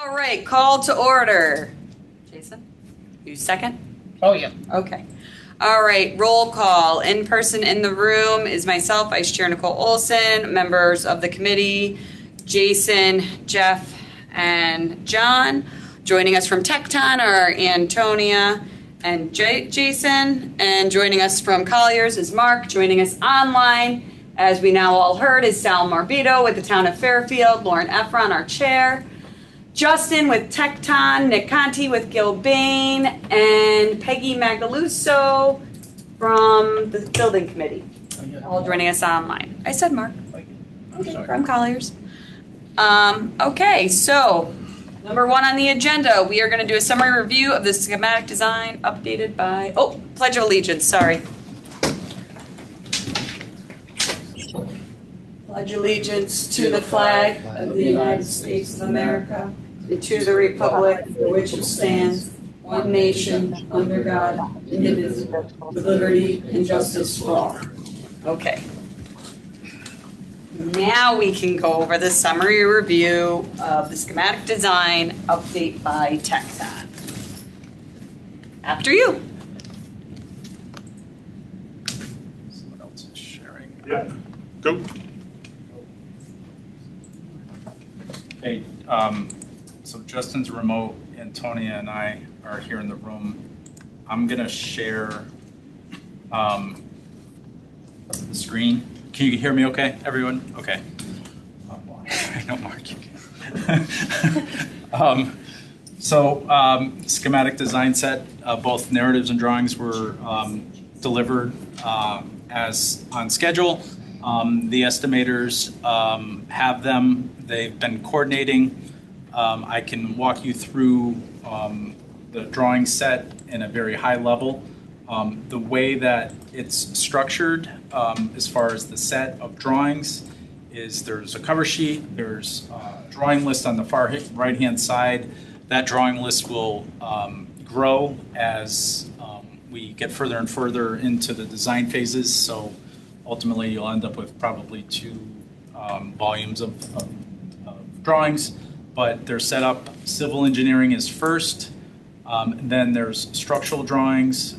All right, call to order. Jason, you second? Oh, yeah. Okay. All right, roll call. In person in the room is myself, Vice Chair Nicole Olson, members of the committee, Jason, Jeff, and John. Joining us from Tecton are Antonia and Jason, and joining us from Colliers is Mark. Joining us online, as we now all heard, is Sal Marbito with the town of Fairfield, Lauren Efron, our chair, Justin with Tecton, Nick Conti with Gilbane, and Peggy Magaluso from the building committee. All joining us online. I said Mark. Okay, from Colliers. Okay, so number one on the agenda, we are going to do a summary review of the schematic design updated by, Pledge of Allegiance, sorry. Pledge allegiance to the flag of the United States of America and to the republic for which it stands, one nation, under God, indivisible, with liberty and justice for all. Okay. Now we can go over the summary review of the schematic design update by Tecton. After you. Someone else is sharing. Yeah, go. Hey, so Justin's remote, Antonia and I are here in the room. I'm gonna share the screen. Can you hear me okay, everyone? Okay. I know, Mark, you can. Schematic design set, both narratives and drawings were delivered as on schedule. The estimators have them. They've been coordinating. I can walk you through the drawing set in a very high level. The way that it's structured as far as the set of drawings is there's a cover sheet, there's a drawing list on the far right-hand side. That drawing list will grow as we get further and further into the design phases. So ultimately, you'll end up with probably two volumes of drawings, but they're set up. Civil engineering is first, then there's structural drawings,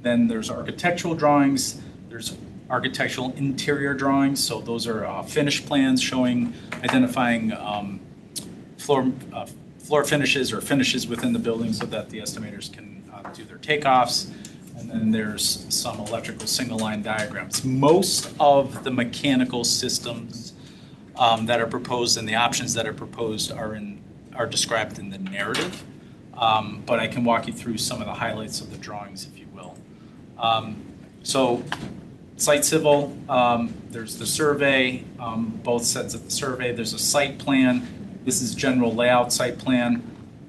then there's architectural drawings, there's architectural interior drawings, so those are finished plans identifying floor finishes or finishes within the building so that the estimators can do their takeoffs. And then there's some electrical single line diagrams. Most of the mechanical systems that are proposed and the options that are proposed are described in the narrative. But I can walk you through some of the highlights of the drawings, if you will. So site civil, there's the survey, both sets of the survey. There's a site plan. This is general layout site plan.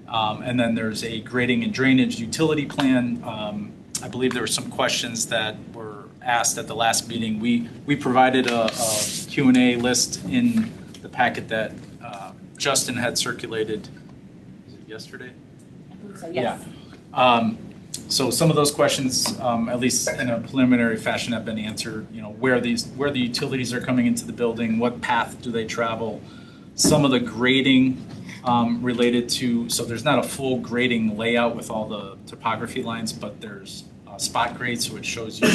And then there's a grading and drainage utility plan. I believe there were some questions that were asked at the last meeting. We provided a Q&A list in the packet that Justin had circulated. Was it yesterday? So, yes. Yeah. So some of those questions, at least in a preliminary fashion, have been answered. You know, where the utilities are coming into the building, what path do they travel, some of the grading related to. So there's not a full grading layout with all the topography lines, but there's spot grade, so it shows you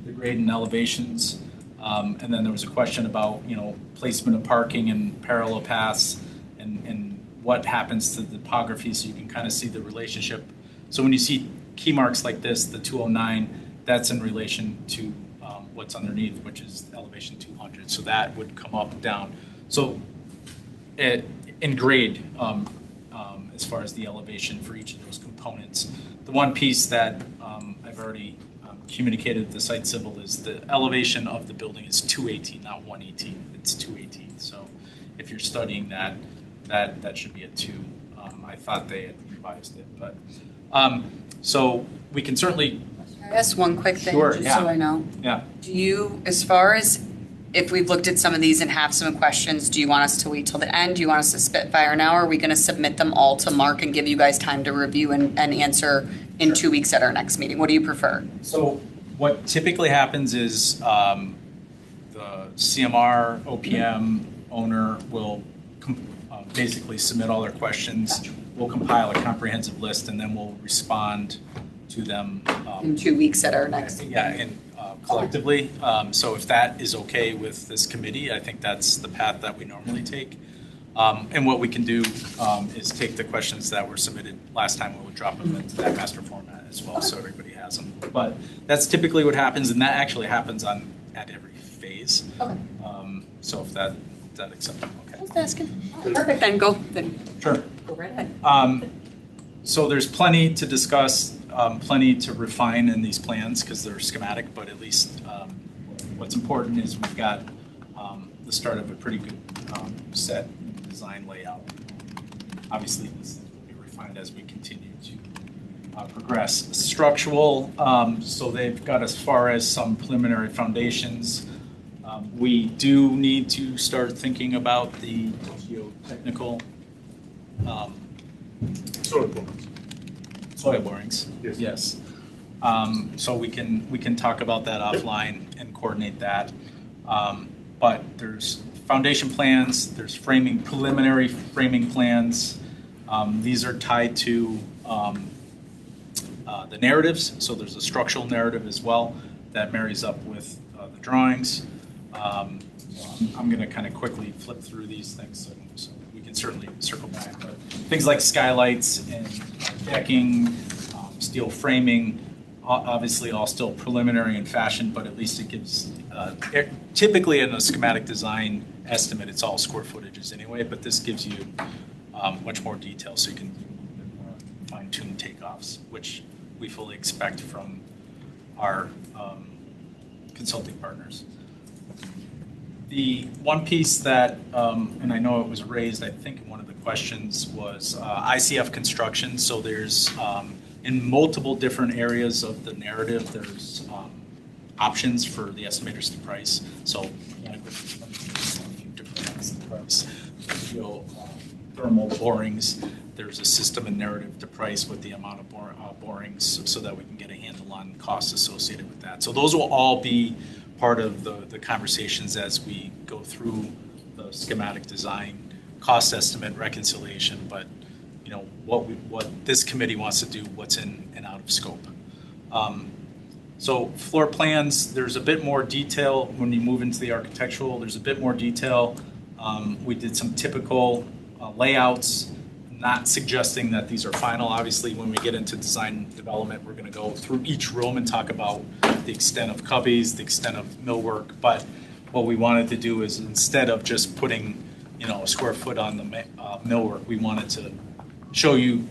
the grade and elevations. And then there was a question about, you know, placement of parking and parallel paths and what happens to the topography, so you can kind of see the relationship. So when you see key marks like this, the 209, that's in relation to what's underneath, which is elevation 200. So that would come up, down. So in grade, as far as the elevation for each of those components. The one piece that I've already communicated to the site civil is the elevation of the building is 218, not 118. It's 218. So if you're studying that should be a 2. I thought they had revised it, but so we can certainly. Can I ask one quick thing, Sure, just yeah. so I know? Yeah. Do you, as far as if we've looked at some of these and have some questions, do you want us to wait till the end? Do you want us to spitfire now? Or are we going to submit them all to Mark and give you guys time to review and answer in 2 weeks at our next meeting? What do you prefer? So what typically happens is the CMR OPM owner will basically submit all their questions. We'll compile a comprehensive list, and then we'll respond to them. In 2 weeks at our next. Yeah, and collectively. So if that is okay with this committee, I think that's the path that we normally take. And what we can do is take the questions that were submitted last time, we'll drop them into that master format as well, so everybody has them. But that's typically what happens, and that actually happens at every phase. Okay. So if that acceptable, okay. Just asking. Perfect, then go Sure. go right ahead. So there's plenty to discuss, plenty to refine in these plans because they're schematic, but at least what's important is we've got the start of a pretty good set design layout. Obviously, these things will be refined as we continue to progress. Structural, so they've got as far as some preliminary foundations. We do need to start thinking about the geotechnical soil borings. Yes. So we can talk about that offline and coordinate that. But there's foundation plans, there's preliminary framing plans. These are tied to the narratives. So there's a structural narrative as well that marries up with the drawings. I'm going to kind of quickly flip through these things so we can certainly circle back. But things like skylights and decking, steel framing, obviously all still preliminary in fashion, but at least it gives, typically in a schematic design estimate, it's all square footages anyway, but this gives you much more detail so you can fine-tune takeoffs, which we fully expect from our consulting partners. The one piece that, and I know it was raised, I think in one of the questions, was ICF construction. So there's, in multiple different areas of the narrative, there's options for the estimators to price. So thermal borings, there's a system and narrative to price with the amount of borings so that we can get a handle on costs associated with that. So those will all be part of the conversations as we go through the schematic design, cost estimate, reconciliation, but you know what this committee wants to do, what's in and out of scope. So floor plans, there's a bit more detail when you move into the architectural. There's a bit more detail. We did some typical layouts, not suggesting that these are final. Obviously, when we get into design development, we're going to go through each room and talk about the extent of cubbies, the extent of millwork. But what we wanted to do is, instead of just putting, a square foot on the millwork, we wanted to show you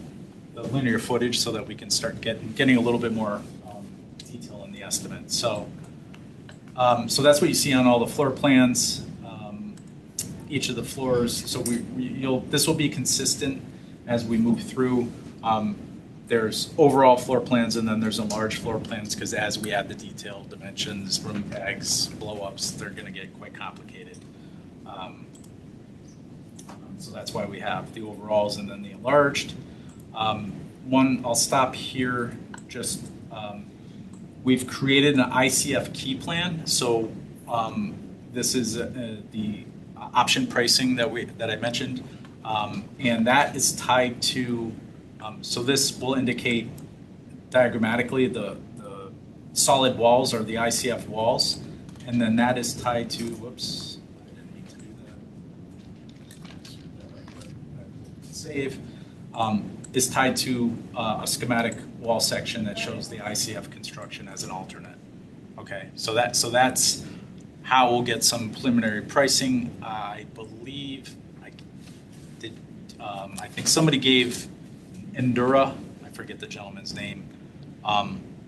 the linear footage so that we can start getting a little bit more detail in the estimate. So that's what you see on all the floor plans. Each of the floors. So this will be consistent as we move through. There's overall floor plans, and then there's enlarged floor plans, because as we add the detailed dimensions, room bags, blow-ups, they're going to get quite complicated. So that's why we have the overalls and then the enlarged. I'll stop here. Just we've created an ICF key plan. So this is the option pricing that I mentioned, and that is tied to. So this will indicate diagrammatically the solid walls are the ICF walls, and then that is tied to. Whoops, I didn't mean to do that. Save is tied to a schematic wall section that shows the ICF construction as an alternate. Okay, so that's how we'll get some preliminary pricing. I believe I think somebody gave Endura, I forget the gentleman's name,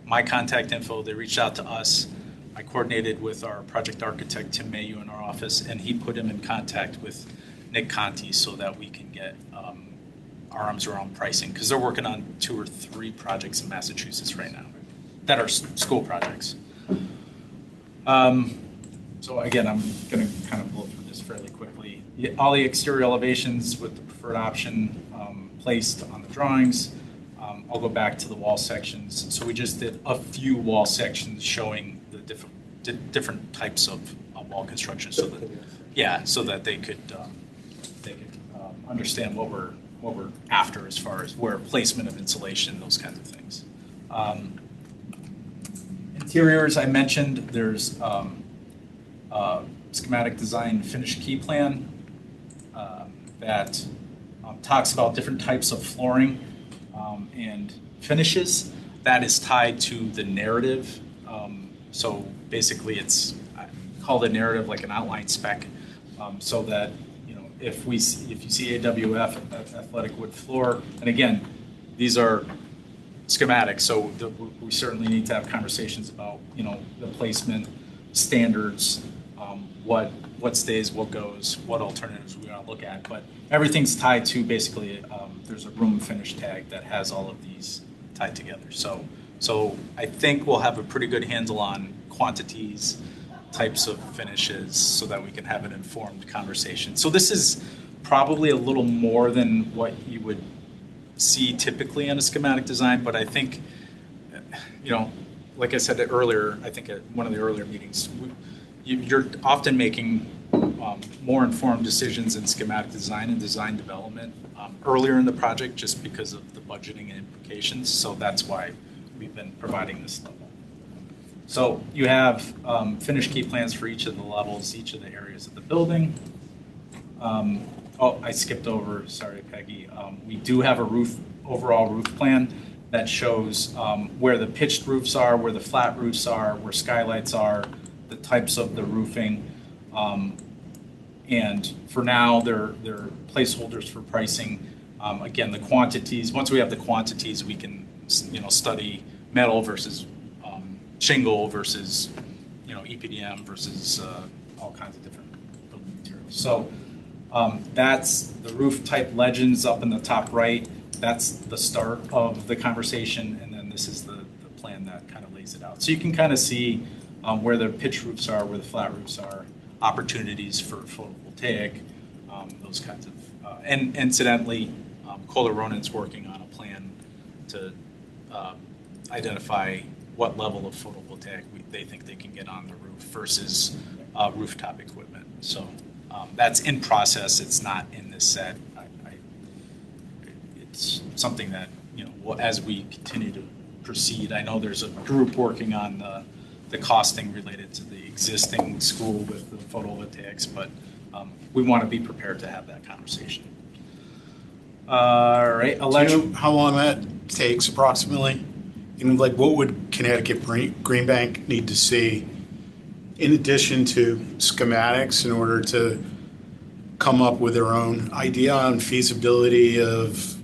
my contact info. They reached out to us. I coordinated with our project architect, Tim Mayu, in our office, and he put him in contact with Nick Conti so that we can get our arms around pricing, because they're working on 2 or 3 projects in Massachusetts right now that are school projects. So again, I'm going to kind of blow through this fairly quickly. All the exterior elevations with the preferred option placed on the drawings. I'll go back to the wall sections. So we just did a few wall sections showing the different types of wall construction, so that they could understand what we're after as far as where placement of insulation, those kinds of things. Interiors, I mentioned, there's schematic design finish key plan that talks about different types of flooring and finishes. That is tied to the narrative. So basically, I call the narrative like an outline spec, so that if you see AWF, athletic wood floor, and again, these are schematics, so we certainly need to have conversations about the placement standards, what stays, what goes, what alternatives we want to look at. But everything's tied to basically there's a room finish tag that has all of these tied together. So I think we'll have a pretty good handle on quantities, types of finishes, so that we can have an informed conversation. So this is probably a little more than what you would see typically in a schematic design, but I think, like I said earlier, I think at one of the earlier meetings, you're often making more informed decisions in schematic design and design development earlier in the project, just because of the budgeting and implications. So that's why we've been providing this level. So you have finished key plans for each of the levels, each of the areas of the building. I skipped over, sorry, Peggy. We do have a overall roof plan that shows where the pitched roofs are, where the flat roofs are, where skylights are, the types of the roofing. And for now, they're placeholders for pricing. Again, the quantities, once we have the quantities, we can study metal versus shingle versus EPDM versus all kinds of different building materials. So that's the roof type legends up in the top right. That's the start of the conversation, and then this is the plan that kind of lays it out. So you can kind of see where the pitch roofs are, where the flat roofs are, opportunities for photovoltaic, those kinds of, and incidentally, Kohler Ronen's working on a plan to identify what level of photovoltaic they think they can get on the roof versus rooftop equipment. So that's in process. It's not in this set. It's something that, as we continue to proceed, I know there's a group working on the costing related to the existing school with the photovoltaics, but we want to be prepared to have that conversation. All right, Do you know how long that takes approximately? What would Connecticut Green Bank need to see in addition to schematics in order to come up with their own idea on feasibility of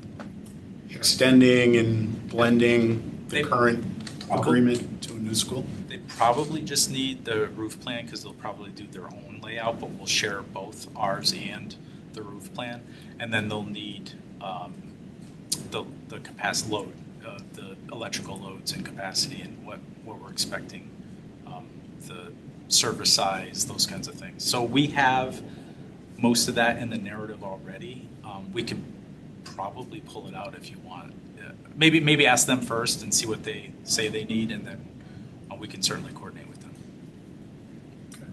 extending and blending the current agreement to a new school? They probably just need the roof plan because they'll probably do their own layout, but we'll share both ours and the roof plan. And then they'll need the capacity load, the electrical loads and capacity and what we're expecting, the service size, those kinds of things. So we have most of that in the narrative already. We could probably pull it out if you want. Maybe ask them first and see what they say they need, and then we can certainly coordinate with them. Okay.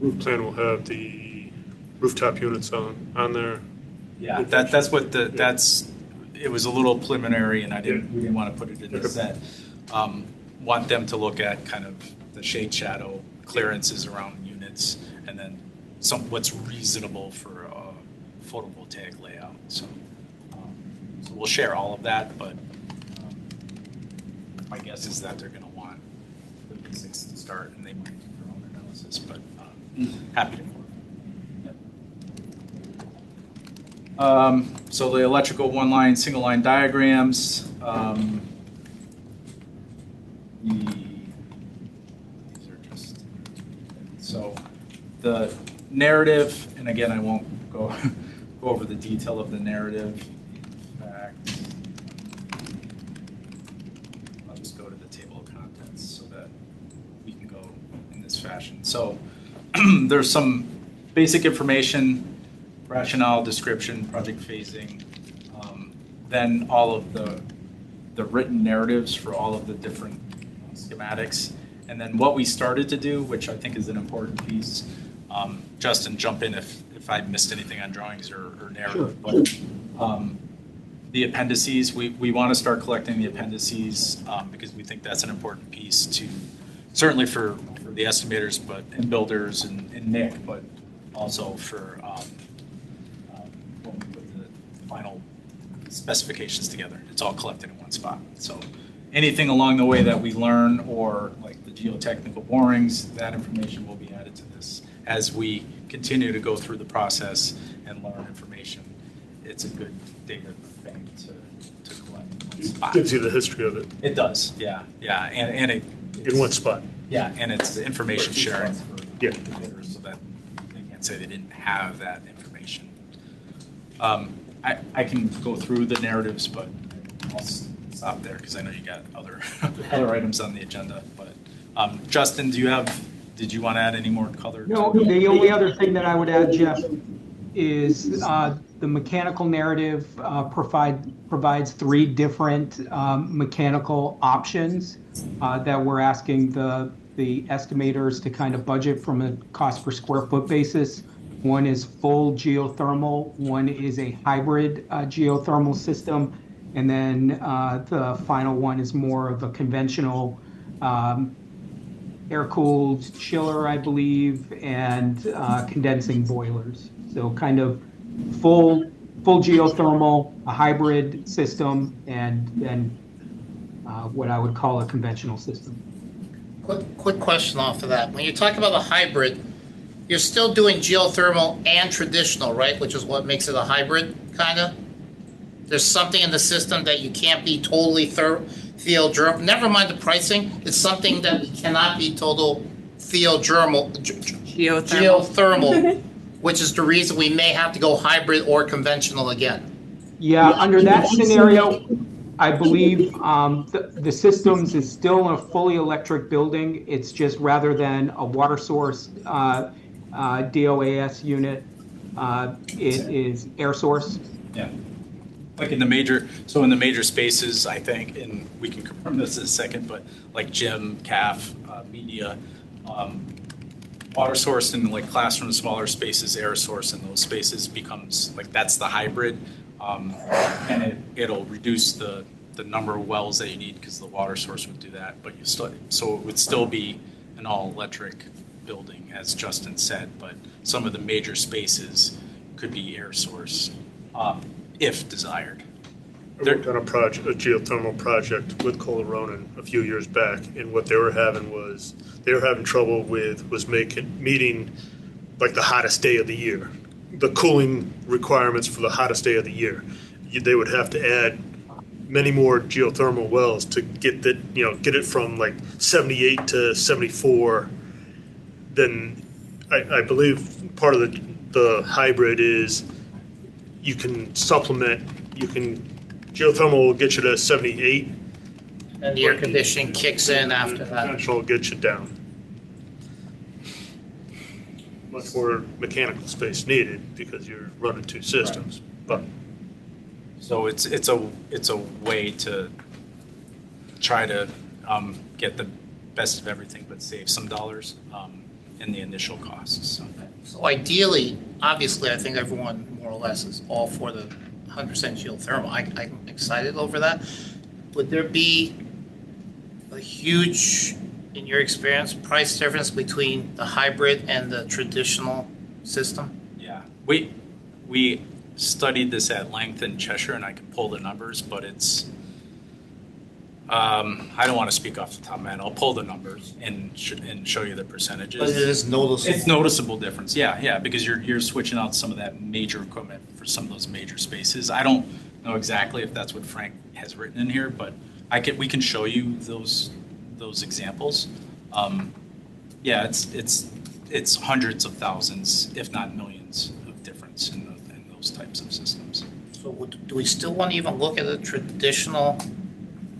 Roof plan will have the rooftop units on there. Yeah, that's what that's. It was a little preliminary, and we didn't want to put it in the set. Want them to look at kind of the shade shadow clearances around units, and then what's reasonable for a photovoltaic layout. So we'll share all of that, but my guess is that they're going to want the basics to start, and they might do their own analysis. But happy to work. So the electrical one-line, single-line diagrams. These are just so the narrative, and again, I won't go over the detail of the narrative. In fact, I'll just go to the table of contents so that we can go in this fashion. So there's some basic information. Rationale, description, project phasing, then all of the written narratives for all of the different schematics. And then what we started to do, which I think is an important piece, Justin, jump in if I missed anything on drawings or narrative. But the appendices, we want to start collecting the appendices because we think that's an important piece to, certainly for the estimators and builders and Nick, but also for when we put the final specifications together. It's all collected in one spot. So anything along the way that we learn, or like the geotechnical borings, that information will be added to this as we continue to go through the process and learn information. It's a good data thing to collect in one spot. Gives you the history of it It does, yeah, and in one spot. yeah, and it's information sharing for Yeah. the bidders, so that they can't say they didn't have that information. I can go through the narratives, but I'll stop there because I know you got other items on the agenda. But Justin, did you want to add any more color? No, the only other thing that I would add, Jeff, is the mechanical narrative provides 3 different mechanical options that we're asking the estimators to kind of budget from a cost per square foot basis. One is full geothermal, one is a hybrid geothermal system, and then the final one is more of a conventional air-cooled chiller, I believe, and condensing boilers. So kind of full geothermal, a hybrid system, and then what I would call a conventional system. Quick question off of that. When you talk about a hybrid, you're still doing geothermal and traditional, right? Which is what makes it a hybrid, kind of? There's something in the system that you can't be totally geothermal. Never mind the pricing. It's something that we cannot be total geothermal, which is the reason we may have to go hybrid or conventional again. Yeah, under that scenario, I believe the systems is still a fully electric building. It's just rather than a water source DOAS unit, it is air source. Yeah. Like in the major spaces, I think, and we can confirm this in a second, but like gym, CAF, media, water source in like classroom, smaller spaces, air source in those spaces becomes like, that's the hybrid. And it'll reduce the number of wells that you need because the water source would do that, but so it would still be an all electric building, as Justin said, but some of the major spaces could be air source. If desired. I worked on a geothermal project with Colaronin a few years back, and what they were having trouble with was meeting like the hottest day of the year, the cooling requirements for the hottest day of the year. They would have to add many more geothermal wells to get it from like 78 to 74. Then I believe part of the hybrid is you can supplement, geothermal will get you to 78. And the air conditioning kicks in after that. Conventional will get you down. Much more mechanical space needed because you're running 2 systems. But So it's a way to try to get the best of everything, but save some dollars in the initial costs. So ideally, obviously, I think everyone more or less is all for the 100% geothermal. I'm excited over that. Would there be a huge, in your experience, price difference between the hybrid and the traditional system? Yeah, we studied this at length in Cheshire, and I can pull the numbers, but it's I don't want to speak off the top of my head. I'll pull the numbers and show you the percentages. But it is noticeable. It's noticeable difference, yeah, because you're switching out some of that major equipment for some of those major spaces. I don't know exactly if that's what Frank has written in here, but we can show you those examples. Yeah, it's hundreds of thousands, if not millions, of difference in those types of systems. So do we still want to even look at a traditional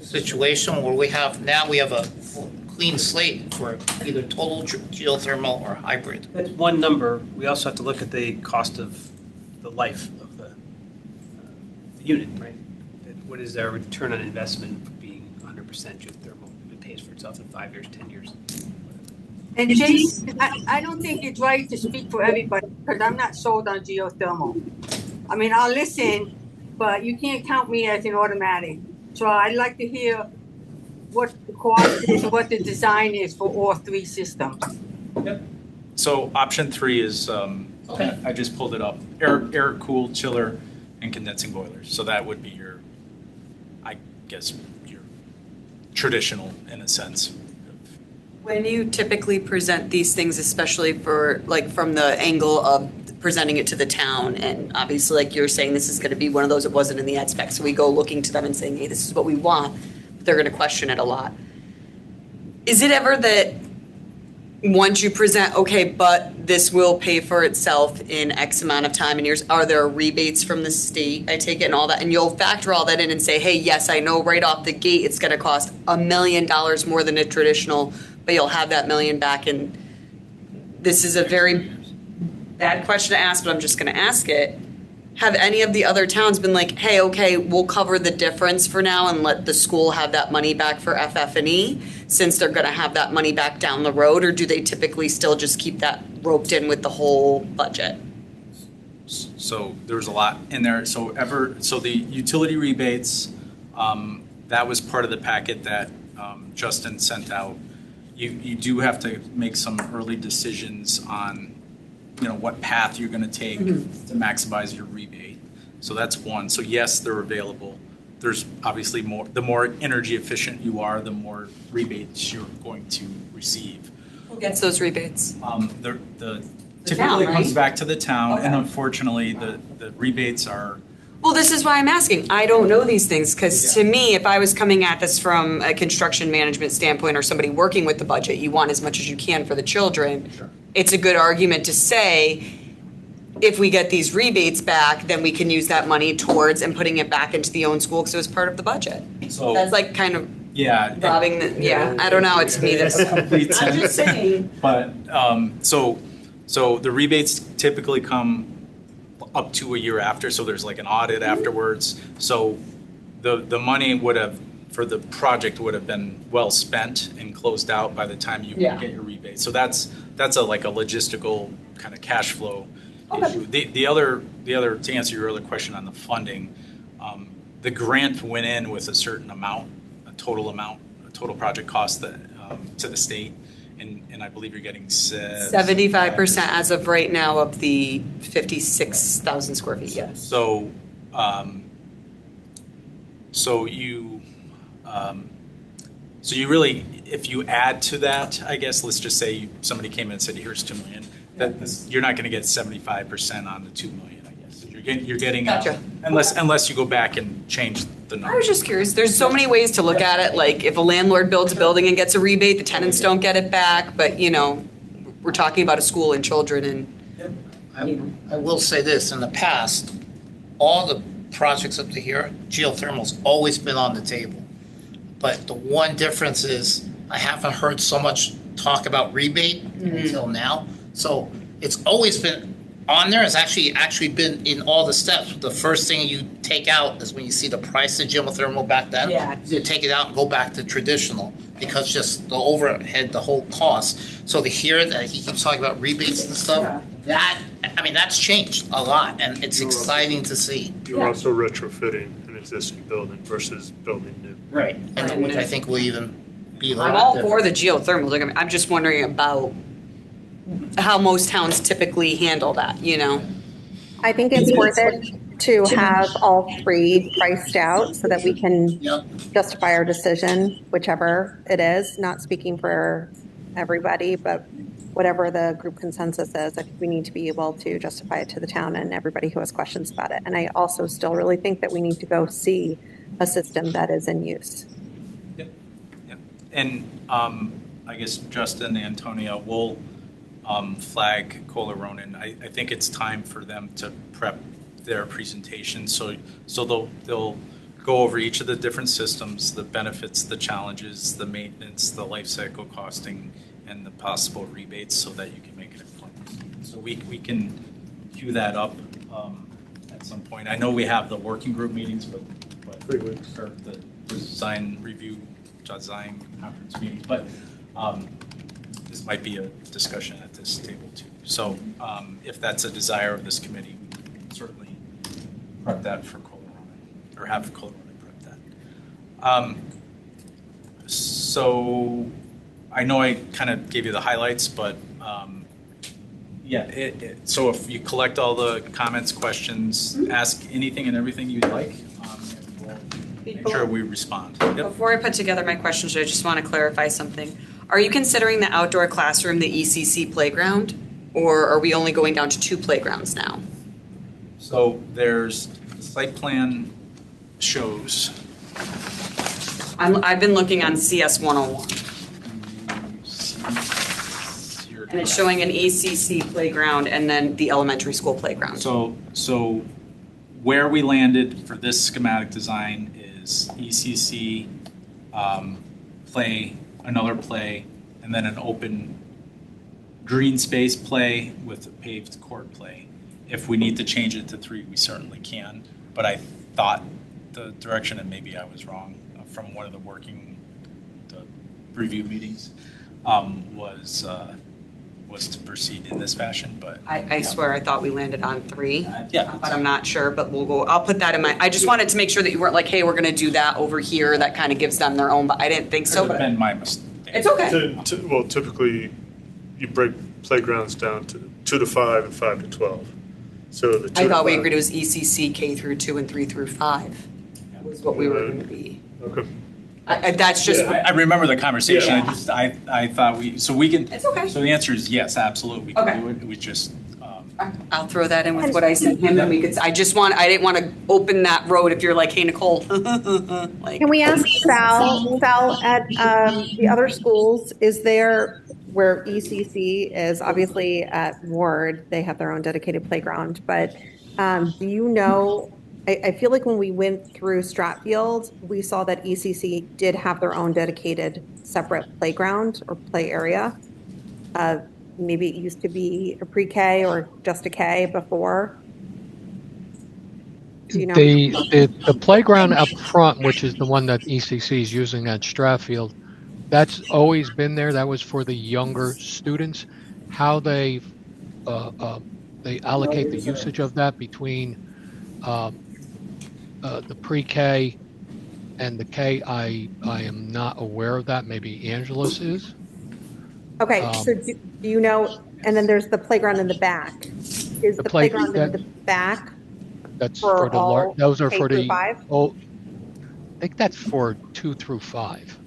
situation where we have a clean slate for either total geothermal or hybrid? That's one number. We also have to look at the cost of the life of the unit, right? What is our return on investment for being 100% geothermal? It pays for itself in 5 years, 10 years. And Jason, I don't think it's right to speak for everybody because I'm not sold on geothermal. I mean, I'll listen, but you can't count me as an automatic. So I'd like to hear what the cost is and what the design is for all three systems. So option 3 is, I just pulled it up, air cooled chiller and condensing boilers. So that would be your, I guess, your traditional in a sense. When you typically present these things, especially for, like, from the angle of presenting it to the town, and obviously, like you're saying, this is gonna be one of those that wasn't in the ad spec, so we go looking to them and saying, hey, this is what we want, they're gonna question it a lot. Is it ever that once you present, okay, but this will pay for itself in X amount of time and years, are there rebates from the state, I take it, and all that, and you'll factor all that in and say, hey, yes, I know right off the gate, it's gonna cost $1 million more than a traditional, but you'll have that $1 million back. And this is a very bad question to ask, but I'm just gonna ask it. Have any of the other towns been like, hey, okay, we'll cover the difference for now and let the school have that money back for FF&E, since they're gonna have that money back down the road, or do they typically still just keep that roped in with the whole budget? So there's a lot in there. So the utility rebates, that was part of the packet that Justin sent out. You do have to make some early decisions on, what path you're going to take to maximize your rebate. So that's one. So yes, they're available. There's obviously more. The more energy efficient you are, the more rebates you're going to receive. Who gets those rebates? The typically town, it comes right? back to the town, Okay. and unfortunately, the rebates are. Well, this is why I'm asking. I don't know these things, because to me, if I was coming at this from a construction management standpoint or somebody working with the budget, you want as much as you can for the children. Sure. It's a good argument to say, if we get these rebates back, then we can use that money towards and putting it back into the own school because it was part of the budget. So That's like kind of yeah, robbing the, I don't know, it's me that's. It's complete I'm sense. just saying. But so the rebates typically come up to a year after, so there's like an audit afterwards. So the money would have, for the project, would have been well spent and closed out by the time you Yeah. get your rebate. So that's like a logistical kind of cash flow Okay. issue. The other to answer your other question on the funding, the grant went in with a certain amount, a total project cost that to the state. And I believe you're getting 75% as of right now of the 56,000 square feet, yes. So, so you really, if you add to that, I guess, let's just say somebody came in and said, "Here's $2 million." You're not going to get 75% on the $2 million, I guess. You're getting Gotcha. unless you go back and change the number. I was just curious. There's so many ways to look at it. Like if a landlord builds a building and gets a rebate, the tenants don't get it back. But we're talking about a school and children, and I will say this, in the past, all the projects up to here, geothermal's always been on the table. But the one difference is I haven't heard so much talk about rebate until now. So it's always been on there. It's actually been in all the steps. The first thing you take out is when you see the price of geothermal back then. Yeah. You take it out and go back to traditional because just the overhead, the whole cost. So to hear that he keeps talking about rebates and stuff, that's changed a lot, and it's exciting to see. You're also retrofitting an existing building versus building new. Right. And which I think will even be a lot I'm all different. for the geothermal. Like, I'm just wondering about how most towns typically handle that. I think it's worth it to have all three priced out so that we can Yep. justify our decision, whichever it is, not speaking for everybody, but whatever the group consensus is, I think we need to be able to justify it to the town and everybody who has questions about it. And I also still really think that we need to go see a system that is in use. Yep. And I guess Justin, Antonia, will flag Kohler Ronan. I think it's time for them to prep their presentation. So they'll go over each of the different systems, the benefits, the challenges, the maintenance, the life cycle costing, and the possible rebates, so that you can make an informed decision. So we can queue that up at some point. I know we have the working group meetings, but 3 weeks. or the design review, design conference meeting, but this might be a discussion at this table too. So if that's a desire of this committee, we can certainly prep that for Cola Ronin, or have Cola Ronin prep that. So I know I kind of gave you the highlights, but yeah, so if you collect all the comments, questions, ask anything and everything you'd like, we'll make sure we respond. Yep. Before I put together my questions, I just want to clarify something. Are you considering the outdoor classroom the ECC playground, or are we only going down to 2 playgrounds now? So there's the site plan shows. I've been looking on CS 101, and it's showing an ECC playground and then the elementary school playground. So where we landed for this schematic design is ECC, play, another play, and then an open green space play with a paved court play. If we need to change it to 3, we certainly can. But I thought the direction, and maybe I was wrong, from one of the review meetings, was to proceed in this fashion, but. I swear I thought we landed on 3. Yeah. But I'm not sure, but I'll put that in I just wanted to make sure that you weren't like, hey, we're gonna do that over here, that kind of gives them their own, but I didn't think so. Could have been my mistake. It's okay. Well, typically, you break playgrounds down to 2 to 5 and 5 to 12. So the 2 I to thought we 5 agreed it was ECC K through 2 and 3 through 5 was what we were gonna be. Okay. That's just. I remember the conversation, Yeah. I thought we can. It's okay. So the answer is yes, absolutely, we Okay. can do it, we just, I'll throw that in with what I sent him, and we could, I didn't want to open that road if you're like, hey, Nicole. Like, Can we ask Sal at the other schools, is there, where ECC is obviously at Ward, they have their own dedicated playground, but do you know, I feel like when we went through Stratfield, we saw that ECC did have their own dedicated separate playground or play area. Maybe it used to be a pre-K or just a K before. Do you know? The playground up front, which is the one that ECC is using at Stratfield, that's always been there. That was for the younger students. How they allocate the usage of that between the pre-K and the K, I am not aware of that. Maybe Angelus is. Okay, so do you know, and then there's the playground in the back. Is the playground in the back? That's for for the all those are K for through the 5? oh, I think that's for 2 through 5,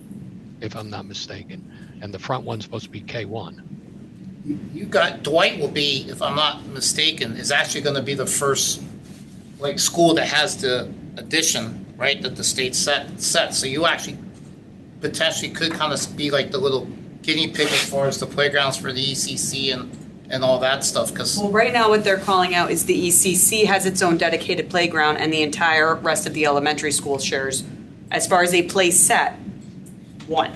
if I'm not mistaken. And the front one's supposed to be K1. You got, Dwight will be, if I'm not mistaken, is actually going to be the first, like, school that has the addition, right, that the state set. So you actually potentially could kind of be like the little guinea pig as far as the playgrounds for the ECC and all that stuff, because. well, right now what they're calling out is the ECC has its own dedicated playground, and the entire rest of the elementary school shares, as far as a play set, 1.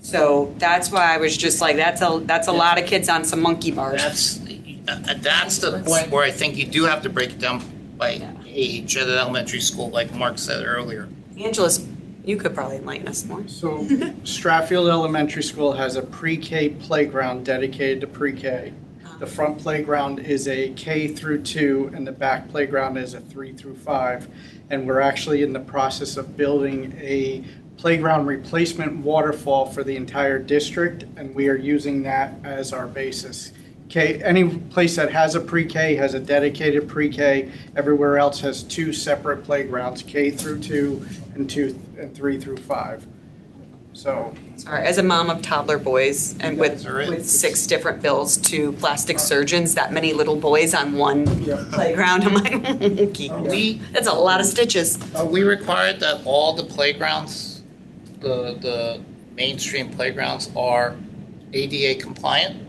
So that's why I was just like, that's a lot of kids on some monkey bars. That's the point where I think you do have to break it down by age at an elementary school, like Mark said earlier. Angelus, you could probably enlighten us more. So Stratfield Elementary School has a pre-K playground dedicated to pre-K. The front playground is a K through 2, and the back playground is a 3 through 5. And we're actually in the process of building a playground replacement waterfall for the entire district, and we are using that as our basis. Any place that has a pre-K has a dedicated pre-K. Everywhere else has 2 separate playgrounds, K through 2 and 3 through 5. So, Sorry, as a mom of toddler boys and with guys are in. 6 different bills to plastic surgeons, that many little boys on one playground, I'm like, okay, that's a lot of stitches. Are we required that all the playgrounds, the mainstream playgrounds, are ADA compliant?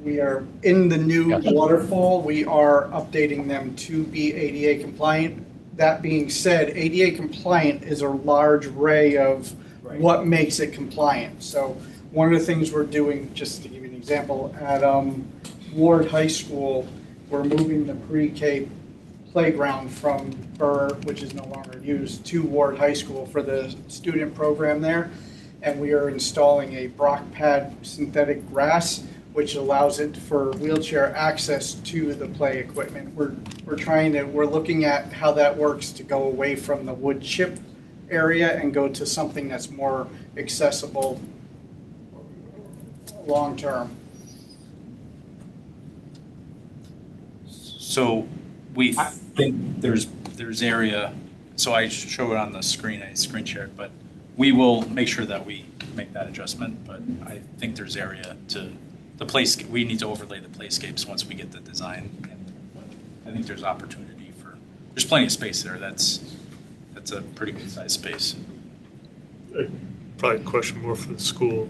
we are in the new waterfall. We are updating them to be ADA compliant. That being said, ADA compliant is a large array of what makes it compliant. So one of the things we're doing, just to give you an example, at Ward High School, we're moving the pre-K playground from Burr, which is no longer used, to Ward High School for the student program there. and we are installing a Brock pad synthetic grass, which allows it for wheelchair access to the play equipment. We're looking at how that works to go away from the wood chip area and go to something that's more accessible long term. So we think there's area, so I show it on the screen, I screen share it, but we will make sure that we make that adjustment, but I think there's area to the place, we need to overlay the playscapes once we get the design. And I think there's opportunity there's plenty of space there. That's a pretty good sized space. Probably a question more for the school.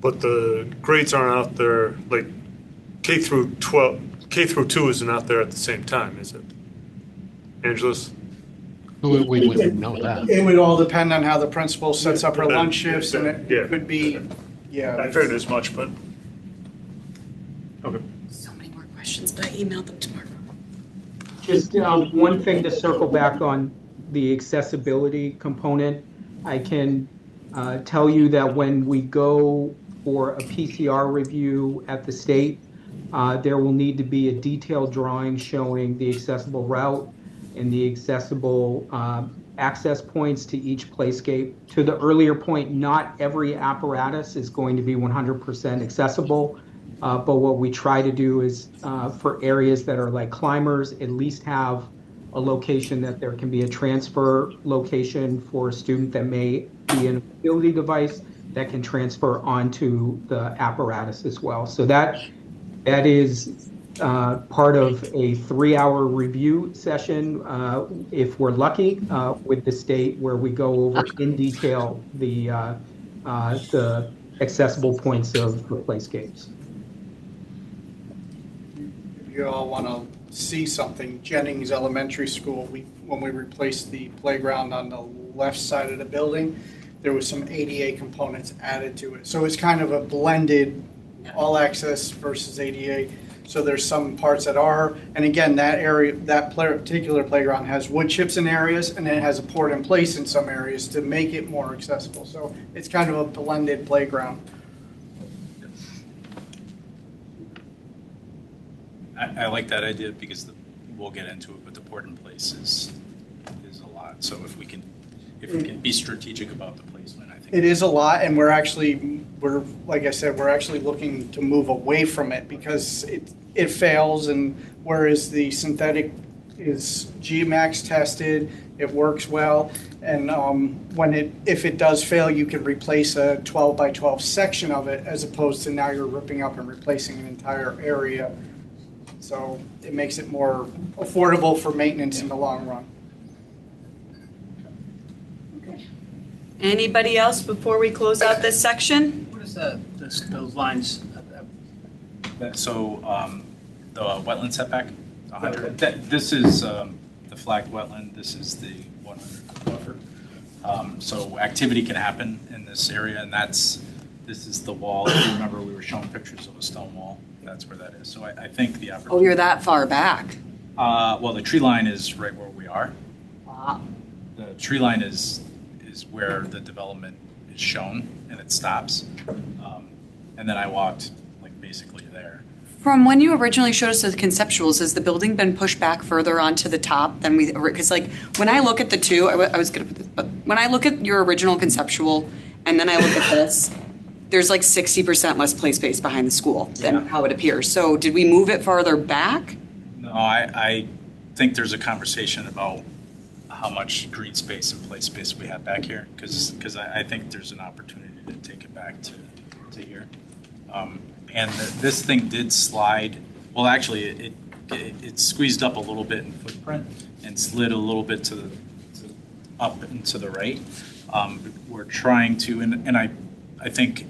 But the grades aren't out there, like K through 2 isn't out there at the same time, is it? Angeles? We wouldn't know that. It would all depend on how the principal sets up her lunch shifts, and it Yeah. could be, yeah. I figured as much, but. Okay. So many more questions, but I emailed them tomorrow. Just one thing to circle back on the accessibility component. I can tell you that when we go for a PCR review at the state, there will need to be a detailed drawing showing the accessible route and the accessible access points to each playscape. To the earlier point, not every apparatus is going to be 100% accessible. But what we try to do is for areas that are like climbers, at least have a location that there can be a transfer location for a student that may be in a mobility device that can transfer onto the apparatus as well. So that is part of a 3-hour review session, if we're lucky, with the state, where we go over in detail the accessible points of the playscapes. You all want to see something, Jennings Elementary School, when we replaced the playground on the left side of the building, there was some ADA components added to it. So it's kind of a blended all access versus ADA. So there's some parts that are, and again, that area, that particular playground has wood chips in areas, and then it has a port in place in some areas to make it more accessible. So it's kind of a blended playground. I like that idea because we'll get into it, but the port in place is a lot. So if we can be strategic about the placement, I think it is a lot, and we're like I said, we're actually looking to move away from it because it fails, and whereas the synthetic is GMAX tested, it works well, and if it does fail, you can replace a 12 by 12 section of it, as opposed to now you're ripping up and replacing an entire area. So it makes it more affordable for maintenance in the long run. Anybody else before we close out this section? What is those lines? So the wetland setback, 100. This is the flagged wetland. This is the 100 buffer. So activity can happen in this area, and this is the wall. If you remember, we were showing pictures of a stone wall. That's where that is. So I think the opportunity. Oh, you're that far back. Well, the tree line is right where we are. The tree line is where the development is shown, and it stops. And then I walked like basically there. From when you originally showed us the conceptuals, has the building been pushed back further onto the top than we, because like when I look at the two, I was going to put this, but when I look at your original conceptual and then I look at this, there's like 60% less play space behind the school than how it appears. So did we move it farther back? No, I think there's a conversation about how much green space and play space we have back here, because I think there's an opportunity to take it back to here. And this thing did slide. Well, actually, it squeezed up a little bit in footprint and slid a little bit up and to the right. We're trying to, and I think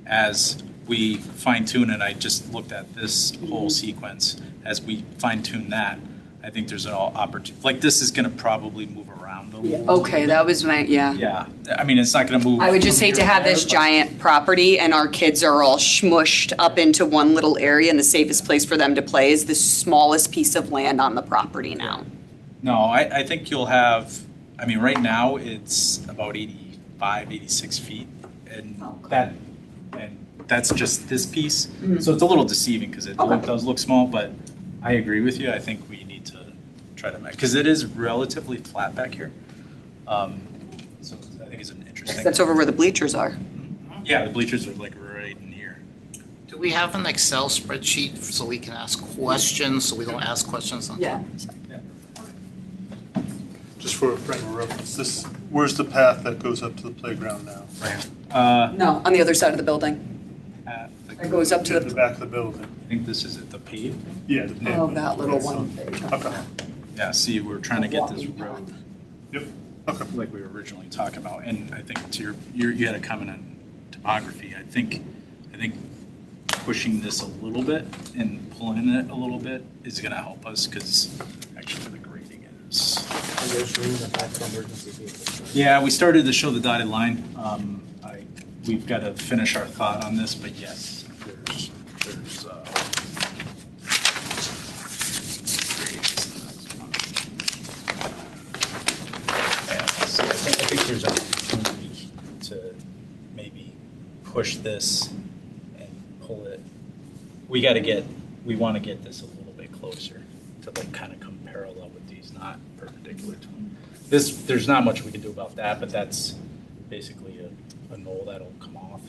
as we fine tune, and I just looked at this whole sequence, as we fine tune that, I think there's an opportunity. Like this is going to probably move around a little. Okay, that was my, Yeah, I mean, it's not going to move. I would just hate to have this giant property and our kids are all smushed up into one little area, and the safest place for them to play is the smallest piece of land on the property now. No, I think you'll have, I mean, right now it's about 80 85, 86 feet. And that's just this piece. So it's a little deceiving because it does look small, but I agree with you. I think we need to try to make, because it is relatively flat back here. So I think it's an interesting. That's over where the bleachers are. Yeah, the bleachers are like right in here. Do we have an Excel spreadsheet so we can ask questions, so we don't ask questions on? Yeah. Just for a frame of reference, where's the path that goes up to the playground now? No, on the other side of the building. It goes up to the back of the building. I think this is at the pave. Yeah. The pavement. Oh, that little one. Okay. Yeah, see, we're trying to get this road Yep. Okay. like we were originally talking about. And I think to you had a comment on topography. I think pushing this a little bit and pulling it a little bit is going to help us, because actually the grading is. Yeah, we started to show the dotted line. We've got to finish our thought on this, but yes, there's I think there's an opportunity to maybe push this and pull it. We want to get this a little bit closer to like kind of come parallel with these, not perpendicular to them. There's not much we can do about that, but that's basically a knoll that'll come off.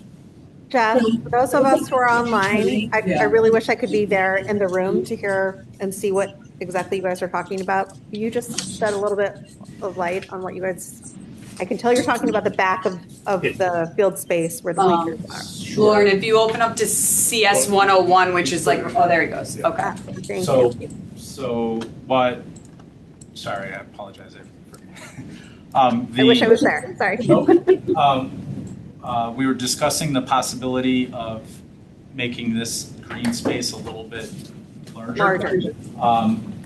Jeff, for those of us who are online, I really wish I could be there in the room to hear and see what exactly you guys are talking about. You just shed a little bit of light on what you guys, I can tell you're talking about the back of the field space where the bleachers are. Lauren, if you open up to CS 101, which is like, oh, there he goes. Okay. Thank you. So what, sorry, I apologize. I wish I was there, sorry. We were discussing the possibility of making this green space a little bit larger.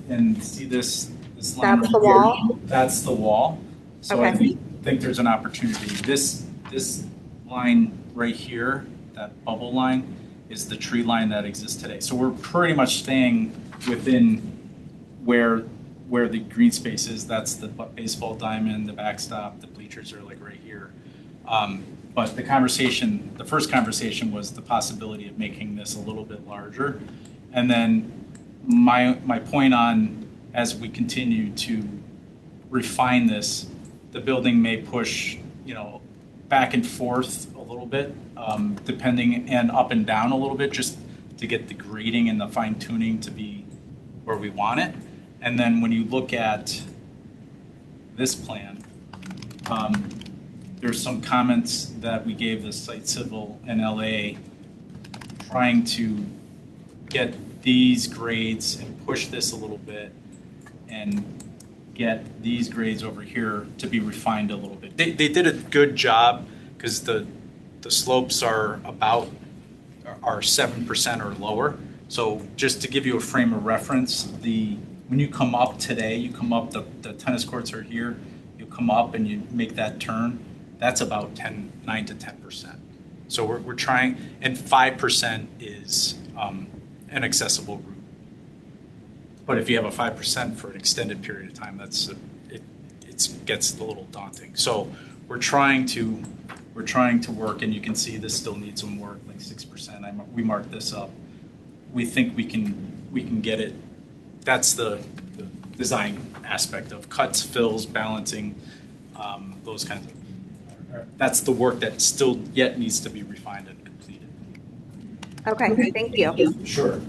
And see this line. That's the wall? That's the wall. So Okay. I think there's an opportunity. This line right here, that bubble line, is the tree line that exists today. So we're pretty much staying within where the green space is. That's the baseball diamond, the backstop, the bleachers are like right here. But the first conversation was the possibility of making this a little bit larger. And then my point on, as we continue to refine this, the building may push, back and forth a little bit, depending, and up and down a little bit, just to get the grading and the fine tuning to be where we want it. And then when you look at this plan, there's some comments that we gave the site civil in LA trying to get these grades and push this a little bit and get these grades over here to be refined a little bit. They did a good job because the slopes are 7% or lower. So just to give you a frame of reference, when you come up today, the tennis courts are here, you come up and you make that turn, that's about 9 to 10%. So we're trying, and 5% is an accessible route. But if you have a 5% for an extended period of time, it gets a little daunting. So we're trying to work, and you can see this still needs some work, like 6%. We marked this up. We think we can get it. That's the design aspect of cuts, fills, balancing, those kinds of. That's the work that still yet needs to be refined and completed. Okay, thank you. Sure.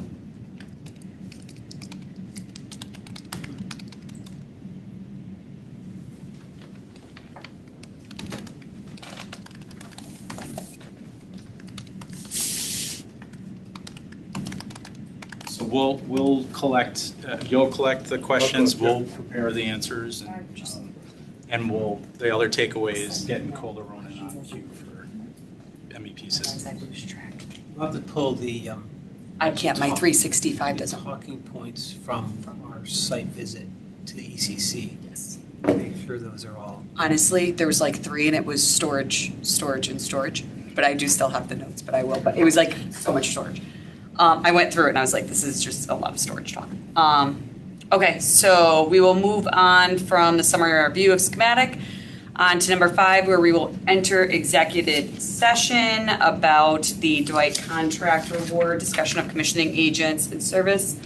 So we'll collect, you'll collect the questions, we'll prepare the answers, and the other takeaway is getting Kohler Ronan on queue for MEP systems. We'll have to pull the. I can't, my 365 doesn't. Talking points from our site visit to the ECC. Yes. Make sure those are all. Honestly, there was like 3 and it was storage. But I do still have the notes, but I will. But it was like so much storage. I went through it and I was like, this is just a lot of storage talk. Okay, so we will move on from the summary review of schematic. On to number 5, where we will enter executive session about the Dwight contract reward, discussion of commissioning agents and service.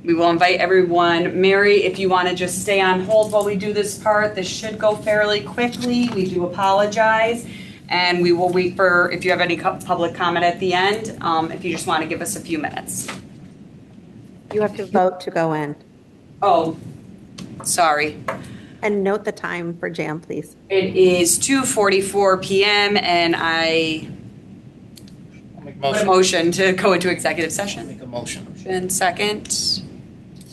We will invite everyone. Mary, if you want to just stay on hold while we do this part, this should go fairly quickly. We do apologize. And we will wait for, if you have any public comment at the end, if you just want to give us a few minutes. You have to vote to go in. Oh, sorry. And note the time for Jan, please. It is 2:44 p.m. and I I'll make a put a motion. motion to go into executive session. Make a motion. And second.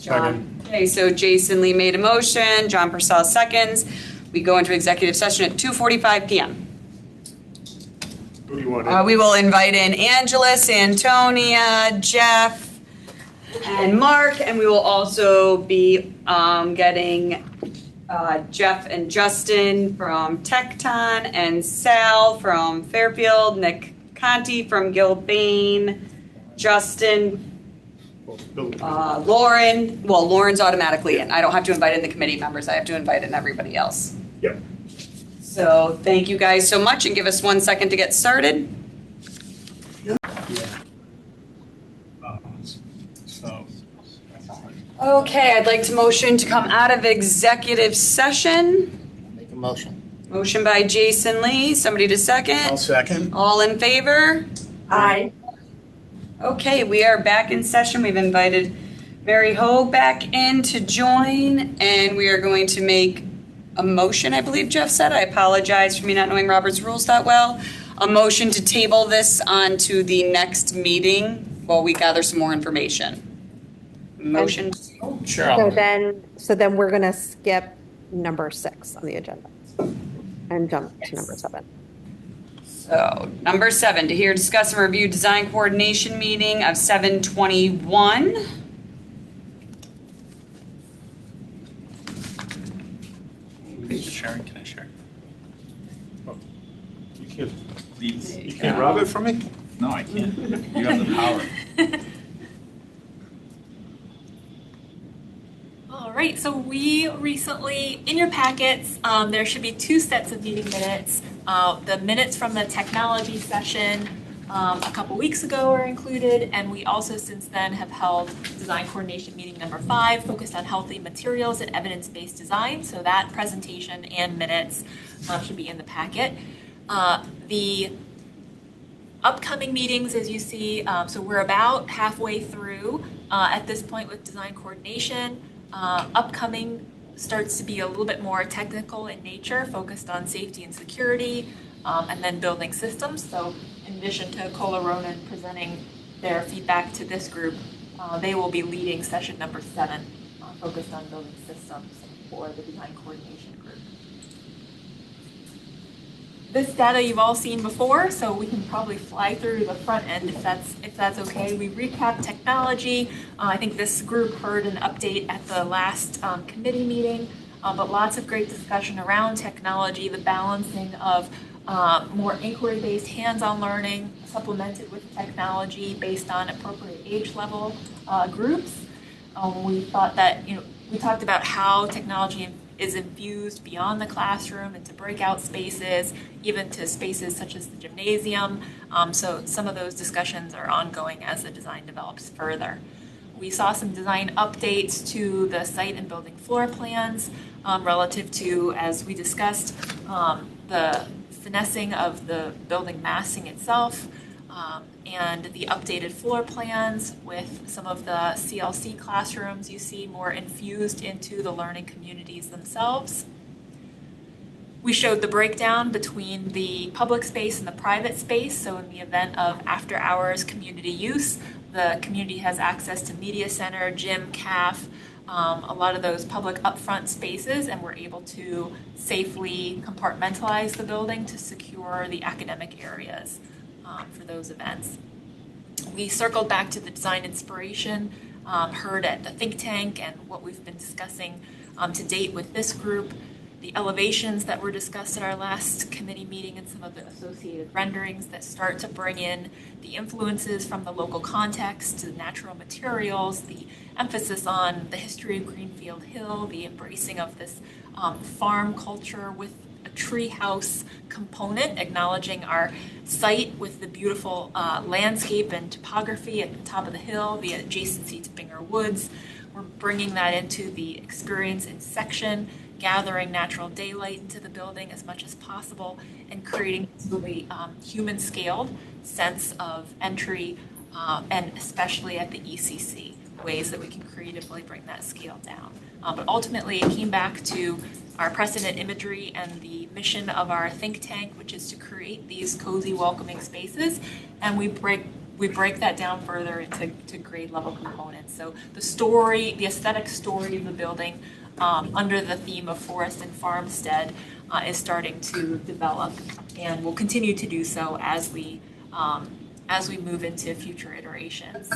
John. Second. Okay, so Jason Lee made a motion, John Purcell seconds. We go into executive session at 2:45 p.m. Who do you want? We will invite in Angeles, Antonia, Jeff, and Mark, and we will also be getting Jeff and Justin from Tecton, and Sal from Fairfield, Nick Conti from Gilbane, Justin, Lauren. Well, Lauren's automatically in. I don't have to invite in the committee members. I have to invite in everybody else. Yep. So thank you guys so much, and give us 1 second to get started. Okay, I'd like to motion to come out of executive session. Make a motion. Motion by Jason Lee. Somebody to I'll second. second. All in favor? Aye. Okay, we are back in session. We've invited Mary Hogue back in to join, and we are going to make a motion, I believe Jeff said. I apologize for me not knowing Robert's rules that well. A motion to table this onto the next meeting while we gather some more information. Motion. Sure. So then we're going to skip number 6 on the agenda and jump to number 7. So, number 7, to hear, discuss, and review design coordination meeting of 7/21. Sharon, can I share? You can't, Please. you can't rob it from me? No, I can't. You have the power. All right, so we recently, in your packets, there should be 2 sets of meeting minutes. The minutes from the technology session a couple weeks ago are included, and we also since then have held design coordination meeting number 5, focused on healthy materials and evidence-based design. So that presentation and minutes should be in the packet. The upcoming meetings, as you see, so we're about halfway through at this point with design coordination. Upcoming starts to be a little bit more technical in nature, focused on safety and security, and then building systems. So in addition to Cola Ronan presenting their feedback to this group, they will be leading session number 7, focused on building systems for the design coordination group. This data you've all seen before, so we can probably fly through the front end if that's okay. We recap technology. I think this group heard an update at the last committee meeting, but lots of great discussion around technology, the balancing of more inquiry-based hands-on learning supplemented with technology based on appropriate age level groups. We thought that, we talked about how technology is infused beyond the classroom into breakout spaces, even to spaces such as the gymnasium. So some of those discussions are ongoing as the design develops further. We saw some design updates to the site and building floor plans relative to, as we discussed, the finessing of the building massing itself, and the updated floor plans with some of the CLC classrooms you see more infused into the learning communities themselves. We showed the breakdown between the public space and the private space. So in the event of after hours community use, the community has access to media center, gym, CAF, a lot of those public upfront spaces, and we're able to safely compartmentalize the building to secure the academic areas for those events. We circled back to the design inspiration heard at the think tank and what we've been discussing to date with this group. the elevations that were discussed at our last committee meeting and some of the associated renderings that start to bring in the influences from the local context, the natural materials, the emphasis on the history of Greenfield Hill, the embracing of this farm culture with a treehouse component, acknowledging our site with the beautiful landscape and topography at the top of the hill, the adjacency to Binger Woods. We're bringing that into the experience in section, gathering natural daylight into the building as much as possible, and creating this really human-scaled sense of entry, and especially at the ECC, ways that we can creatively bring that scale down. But ultimately, it came back to our precedent imagery and the mission of our think tank, which is to create these cozy, welcoming spaces, and we break that down further into grade level components. So the story, the aesthetic story of the building, under the theme of forest and farmstead, is starting to develop, and will continue to do so as we move into future iterations.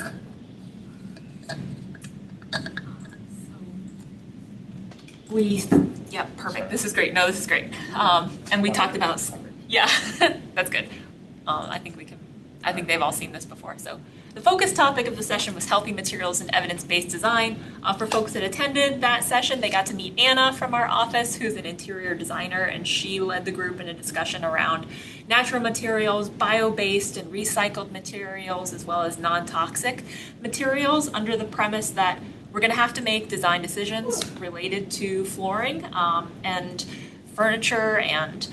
Yeah, perfect. This is great. No, this is great. And we talked about, yeah, that's good. I think they've all seen this before. So the focus topic of the session was healthy materials and evidence-based design. For folks that attended that session, they got to meet Anna from our office, who's an interior designer, and she led the group in a discussion around natural materials, bio-based and recycled materials, as well as non-toxic materials, under the premise that we're going to have to make design decisions related to flooring and furniture and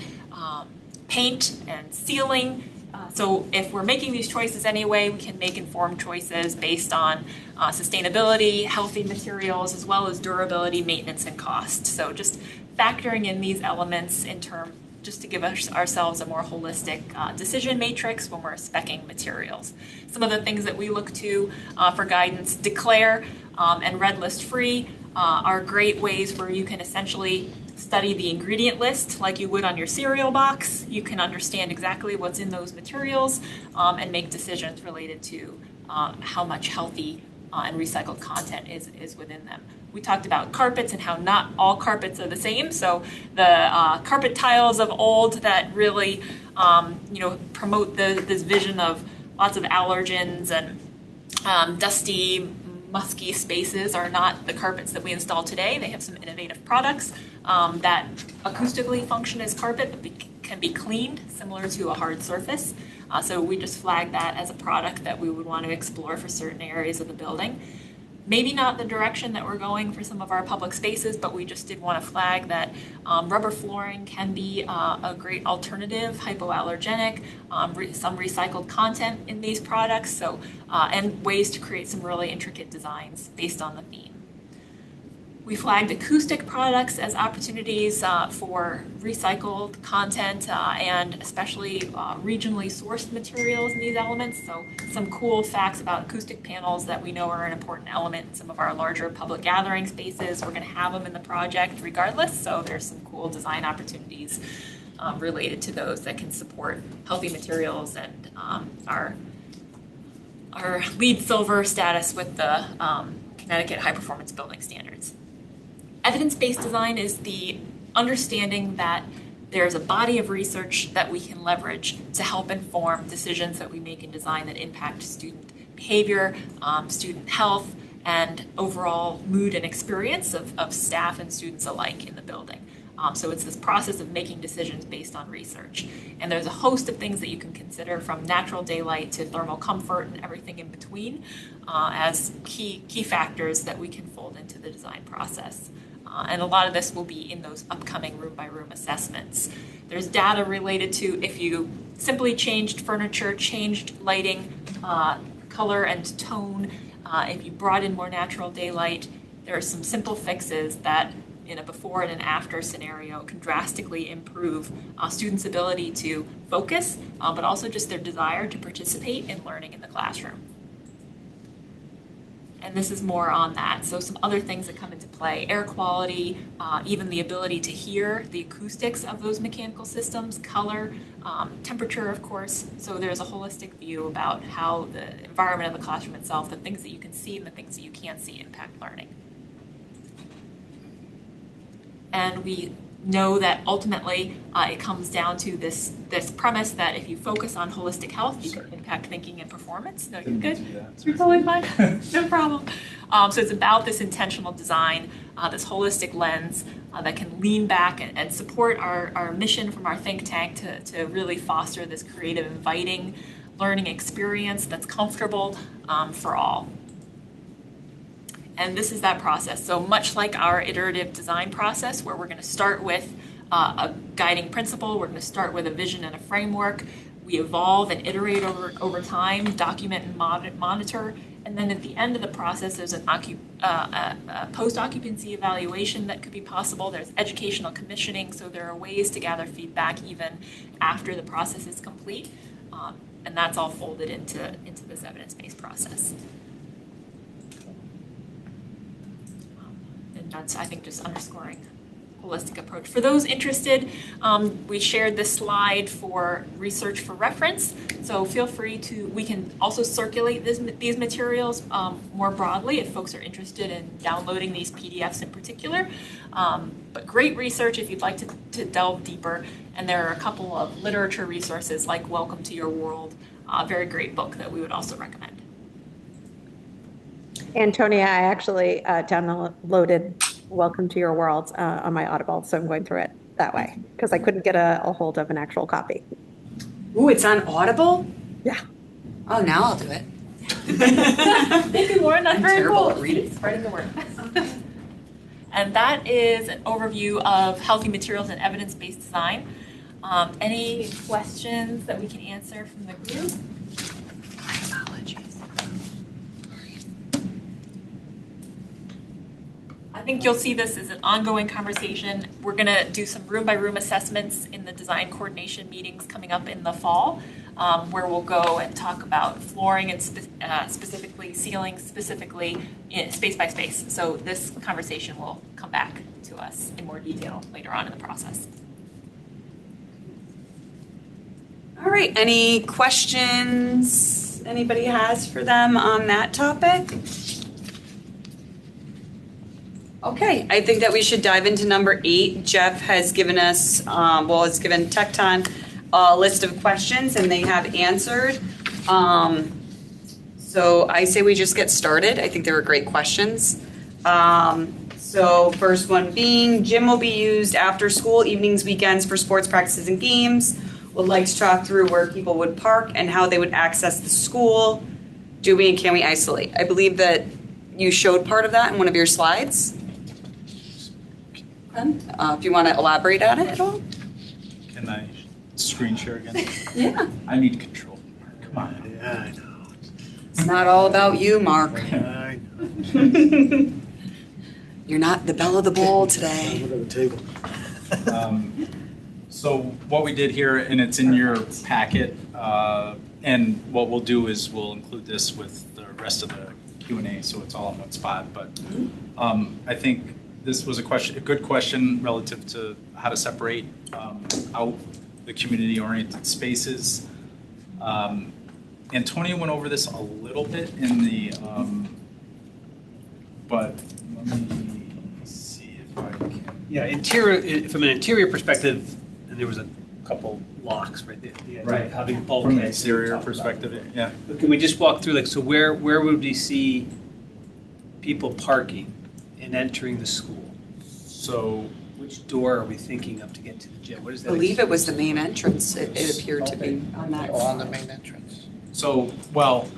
paint and ceiling. So if we're making these choices anyway, we can make informed choices based on sustainability, healthy materials, as well as durability, maintenance, and cost. So just factoring in these elements just to give ourselves a more holistic decision matrix when we're speccing materials. Some of the things that we look to for guidance: declare and red list free are great ways where you can essentially study the ingredient list like you would on your cereal box. You can understand exactly what's in those materials and make decisions related to how much healthy and recycled content is within them. We talked about carpets and how not all carpets are the same. So the carpet tiles of old that really promote this vision of lots of allergens and dusty, musky spaces are not the carpets that we install today. They have some innovative products that acoustically function as carpet, but can be cleaned similar to a hard surface. So we just flagged that as a product that we would want to explore for certain areas of the building. Maybe not the direction that we're going for some of our public spaces, but we just did want to flag that rubber flooring can be a great alternative, hypoallergenic, some recycled content in these products, so and ways to create some really intricate designs based on the theme. We flagged acoustic products as opportunities for recycled content and especially regionally sourced materials in these elements. So some cool facts about acoustic panels that we know are an important element in some of our larger public gathering spaces. We're going to have them in the project regardless, so there's some cool design opportunities related to those that can support healthy materials and our LEED Silver status with the Connecticut High Performance Building Standards. Evidence-based design is the understanding that there's a body of research that we can leverage to help inform decisions that we make in design that impact student behavior, student health, and overall mood and experience of staff and students alike in the building. So it's this process of making decisions based on research. And there's a host of things that you can consider, from natural daylight to thermal comfort and everything in between, as key factors that we can fold into the design process. And a lot of this will be in those upcoming room-by-room assessments. There's data related to if you simply changed furniture, changed lighting, color and tone, if you brought in more natural daylight. There are some simple fixes that in a before and an after scenario can drastically improve students' ability to focus, but also just their desire to participate in learning in the classroom. And this is more on that. So some other things that come into play: air quality, even the ability to hear the acoustics of those mechanical systems, color, temperature, of course. So there's a holistic view about how the environment of the classroom itself, the things that you can see and the things that you can't see, impact learning. And we know that ultimately it comes down to this premise that if you focus on holistic health, you can impact thinking and performance. No, you're good. You're totally fine. No problem. So it's about this intentional design, this holistic lens that can lean back and support our mission from our think tank to really foster this creative, inviting learning experience that's comfortable for all. And this is that process. So much like our iterative design process, where we're going to start with a guiding principle, we're going to start with a vision and a framework. We evolve and iterate over time, document and monitor. And then at the end of the process, there's a post-occupancy evaluation that could be possible. There's educational commissioning, so there are ways to gather feedback even after the process is complete. And that's all folded into this evidence-based process. And that's, I think, just underscoring holistic approach. For those interested, we shared this slide for research for reference. So feel free to, we can also circulate these materials more broadly if folks are interested in downloading these PDFs in particular. But great research if you'd like to delve deeper. And there are a couple of literature resources like Welcome to Your World, a very great book that we would also recommend. Antonia, I actually downloaded Welcome to Your World on my Audible, so I'm going through it that way because I couldn't get a hold of an actual copy. Ooh, it's on Audible? Yeah. Oh, now I'll do it. Thank you, Lauren. That's I'm very terrible cool. at reading. Spreading the word. And that is an overview of healthy materials and evidence-based design. Any questions that we can answer from the group? My apologies. I think you'll see this as an ongoing conversation. We're going to do some room-by-room assessments in the design coordination meetings coming up in the fall, where we'll go and talk about flooring and specifically ceiling, specifically space by space. So this conversation will come back to us in more detail later on in the process. All right, any questions anybody has for them on that topic? Okay, I think that we should dive into number 8. Jeff has given us, has given Tecton a list of questions and they have answered. So I say we just get started. I think they were great questions. So first one being, gym will be used after school, evenings, weekends for sports practices and games. Would like to talk through where people would park and how they would access the school. Do we and can we isolate? I believe that you showed part of that in one of your slides. If you want to elaborate on it at all. Can I screen share again? Yeah. I need control. Come on. Yeah, I know. It's not all about you, Mark. I know. You're not the belle of the ball today. Look at the table. So what we did here, and it's in your packet, and what we'll do is we'll include this with the rest of the Q&A, so it's all in one spot. But I think this was a good question relative to how to separate out the community-oriented spaces. Antonia went over this a little bit in the, but let me see if I can. Yeah, interior, from an interior perspective, and there was a couple blocks right there. The idea of having bulkheads. From an exterior perspective, yeah. But can we just walk through, like, so where would we see people parking and entering the school? So Which door are we thinking of to get to the gym? What is I that? believe it was the main entrance. It appeared to be on that. On the main entrance. So, well,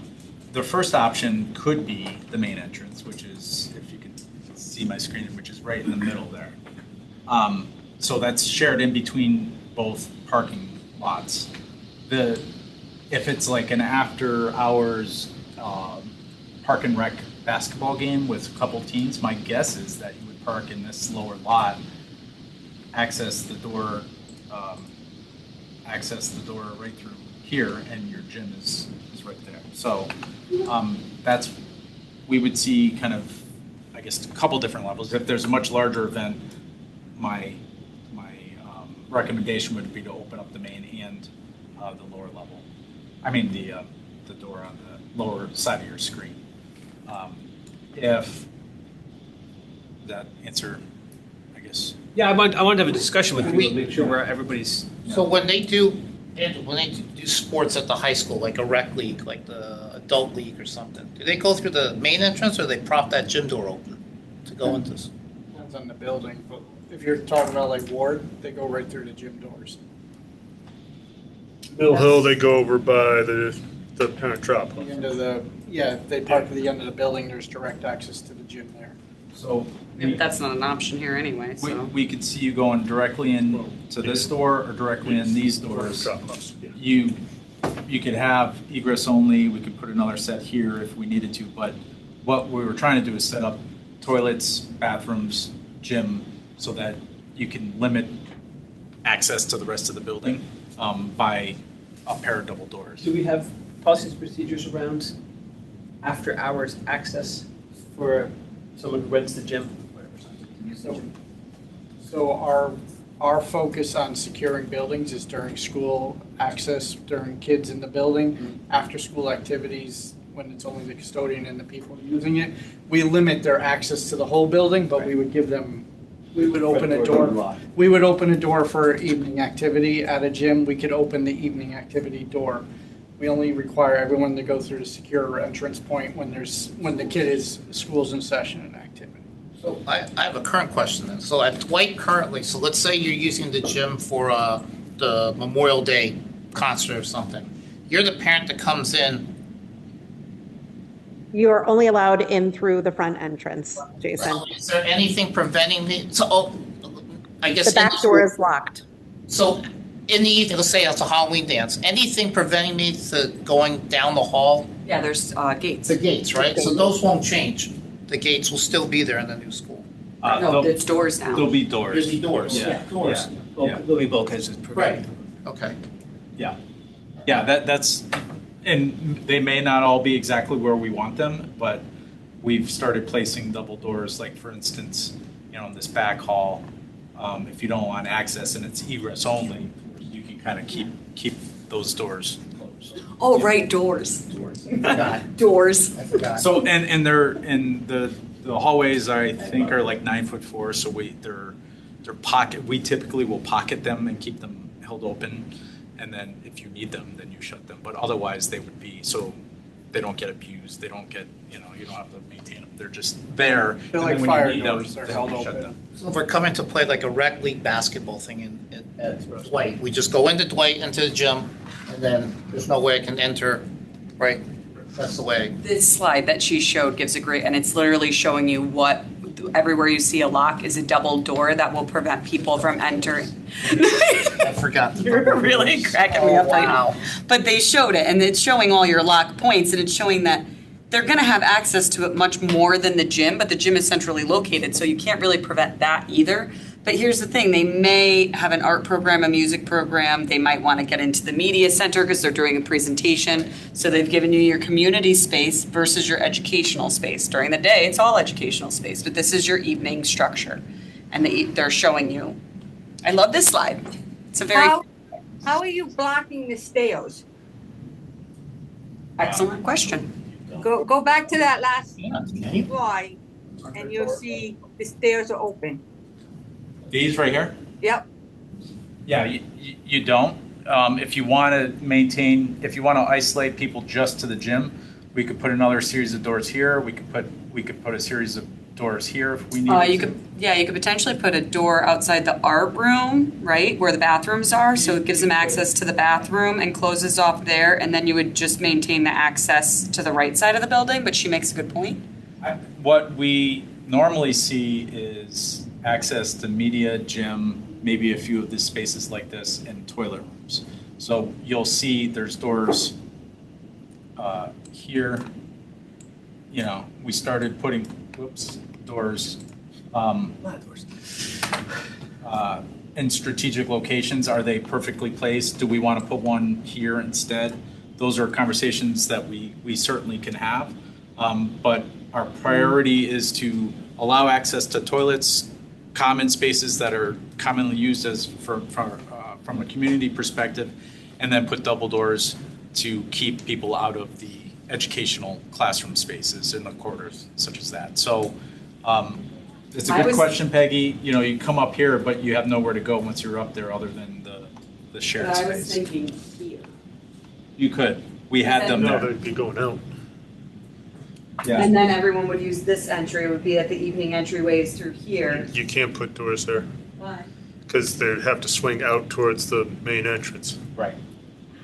the first option could be the main entrance, which is, if you can see my screen, which is right in the middle there. So that's shared in between both parking lots. If it's like an after-hours park and rec basketball game with a couple teams, my guess is that you would park in this lower lot, access the door right through here, and your gym is right there. So we would see kind of, I guess, a couple different levels. If there's a much larger event, my recommendation would be to open up the main and the lower level. I mean the door on the lower side of your screen. If that answer, I Rodriguez. Yeah, I wanted to have a discussion with We- you, make sure where everybody's. So when they do sports at the high school, like a rec league, like the adult league or something, do they go through the main entrance or they prop that gym door open to go into? Depends on the building, but if you're talking about like Ward, they go right through the gym doors. Mill Hill, they go over by the parent drop off. The end of the, yeah, they park at the end of the building, there's direct access to the gym there. So That's not an option here anyway, so. we could see you going directly into this door or directly in these doors. Drop offs, yeah. You could have egress only, we could put another set here if we needed to, but what we were trying to do is set up toilets, bathrooms, gym, so that you can limit access to the rest of the building by a pair of double doors. Do we have policies and procedures around after hours access for someone who rents the gym? So our focus on securing buildings is during school access, during kids in the building, after school activities, when it's only the custodian and the people using it. We limit their access to the whole building, but we would give them, we would open a door. We would open a door for evening activity at a gym. We could open the evening activity door. We only require everyone to go through the secure entrance point when the kid is, school's in session and activity. So I have a current question then. So at Dwight currently, so let's say you're using the gym for the Memorial Day concert or something. You're the parent that comes in. You're only allowed in through the front entrance, Jason. Is there anything preventing me? So, I guess. The back door is locked. So in the evening, let's say it's a Halloween dance, anything preventing me to going down the hall? Yeah, there's gates. The gates, right? So those won't change. The gates will still be there in the new school. No, it's doors now. There'll be doors. There'll be doors. Yeah. Doors. Yeah. There'll be bulkheads that prevent. Right. Okay. Yeah, that's, and they may not all be exactly where we want them, but we've started placing double doors, like for instance, in this back hall, if you don't want access and it's egress only, you can kind of keep those doors closed. Oh, right, doors. Forgot. Doors. I forgot. So, and they're, in the hallways, I think, are like 9'4", so they're pocket, we typically will pocket them and keep them held open. And then if you need them, then you shut them. But otherwise, they would be, so they don't get abused. They don't get, you don't have to maintain them. They're just there. They're and like then when fire you need them, doors, they're then held you shut open. them. So if we're coming to play like a rec league basketball thing at Dwight, we just go into Dwight, into the gym, and then there's no way I can enter, right? That's the way. This slide that she showed gives a great, and it's literally showing you what, everywhere you see a lock is a double door that will prevent people from entering. I forgot. You're really cracking me up right now. But they showed it, and it's showing all your lock points, and it's showing that they're going to have access to it much more than the gym, but the gym is centrally located, so you can't really prevent that either. But here's the thing, they may have an art program, a music program, they might want to get into the media center because they're doing a presentation, so they've given you your community space versus your educational space. During the day, it's all educational space, but this is your evening structure, and they're showing you. I love this slide. It's a very How are you blocking the stairs? excellent question. Go back to that last Okay. slide, and you'll see the stairs are open. These right here? Yep. Yeah, you don't. If you want to isolate people just to the gym, we could put another series of doors here. We could put a series of doors here if we needed You could potentially put a door outside the art room, right, where the bathrooms are, so it gives them access to the bathroom and closes off there, and then you would just maintain the access to the right side of the building, but she makes a good point. What we normally see is access to media, gym, maybe a few of the spaces like this, and toilet rooms. So you'll see there's doors here. We started putting, doors in strategic locations. Are they perfectly placed? Do we want to put one here instead? Those are conversations that we certainly can have. But our priority is to allow access to toilets, common spaces that are commonly used as from a community perspective, and then put double doors to keep people out of the educational classroom spaces in the corridors such as that. So It's a I good was- question, Peggy. You know, you come up here, but you have nowhere to go once you're up there other than the shared But I was space. thinking here. You could. We had them No, there. they'd be going out. Yeah. And then everyone would use this entry, it would be at the evening entryways through here. You can't put doors there Why? because they'd have to swing out towards the main entrance. Right.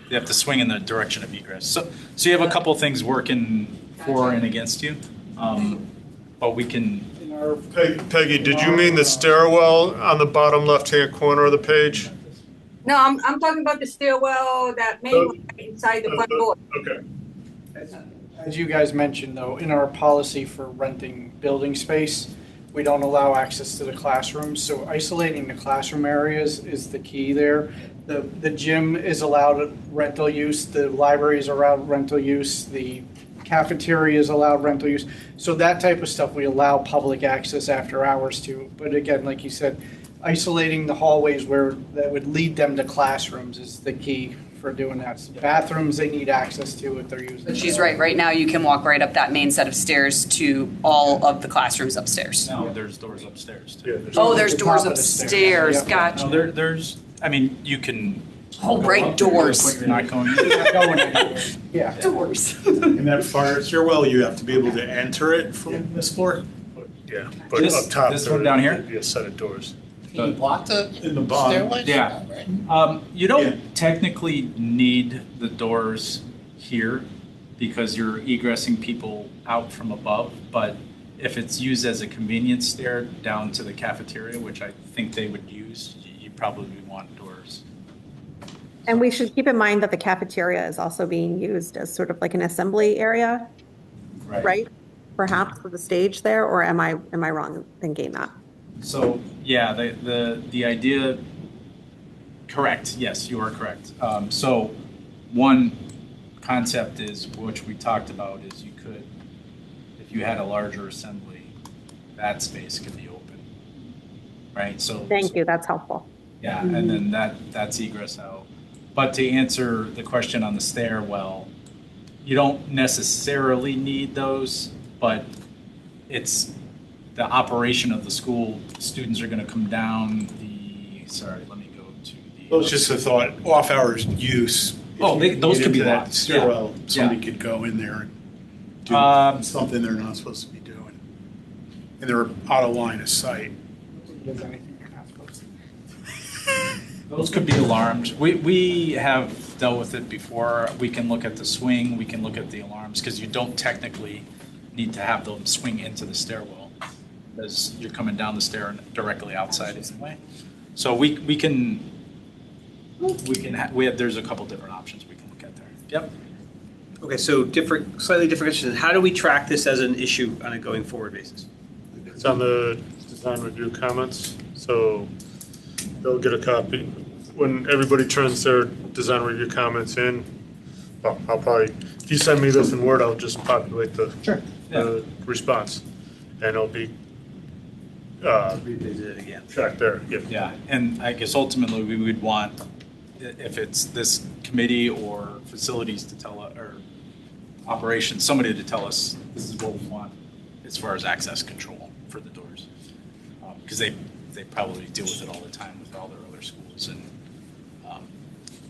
You have to swing in the direction of egress. So you have a couple things working for and against you. But we can, In our Peggy, did you mean the stairwell on the bottom left-hand corner of the page? No, I'm talking about the stairwell that main one right inside the front door. Okay. As you guys mentioned, though, in our policy for renting building space, we don't allow access to the classrooms, so isolating the classroom areas is the key there. The gym is allowed rental use, the library is allowed rental use, the cafeteria is allowed rental use. So that type of stuff, we allow public access after hours to. But again, like you said, isolating the hallways where that would lead them to classrooms is the key for doing that. So bathrooms, they need access to if they're using. But she's right, right now you can walk right up that main set of stairs to all of the classrooms upstairs. no, there's doors upstairs too. Yeah, Oh, there's At the doors top of the stairs. upstairs, Yep. No, gotcha. there's, I mean, you can. Oh, go right, up there real doors. quick, You're not going in. Going anywhere. Yeah. Doors. In that fire stairwell, you have to be able to enter it from this floor? Yeah, but This- up top. this there one down here? would be a set of doors. Can you block the In the bottom. stairways? Yeah. Right. You Yeah. don't technically need the doors here because you're egressing people out from above, but if it's used as a convenience stair down to the cafeteria, which I think they would use, you probably want doors. And we should keep in mind that the cafeteria is also being used as sort of like an assembly area, right? Perhaps for the stage there, or am I wrong in thinking that? So, yeah, the idea, correct, yes, you are correct. So one concept is, which we talked about, is you could, if you had a larger assembly, that space could be open, right? So. Thank you, that's helpful. Yeah, and then that's egress out. But to answer the question on the stairwell, you don't necessarily need those, but it's the operation of the school. Students are going to come down sorry, let me go to the. Well, it's just a thought, off-hours use. Oh, those could be that locked, stairwell, yeah. somebody could go in there and do something they're not supposed to be doing. And they're out of line of sight. Does anything you're not supposed to. Those could be alarmed. We have dealt with it before. We can look at the swing, we can look at the alarms, because you don't technically need to have them swing into the stairwell, because you're coming down the stair and directly outside anyway. So there's a couple different options we can look at there. Yep. Okay, so slightly different question. How do we track this as an issue on a going forward basis? It's on the design review comments, so they'll get a copy. When everybody turns their design review comments in, well, I'll probably, if you send me this in Word, I'll just populate the response. And it'll be Revisit it again. tracked there. Yep. Yeah, and I guess ultimately we would want, if it's this committee or facilities to tell us, or operations, somebody to tell us this is what we want as far as access control for the doors. Because they probably deal with it all the time with all their other schools. And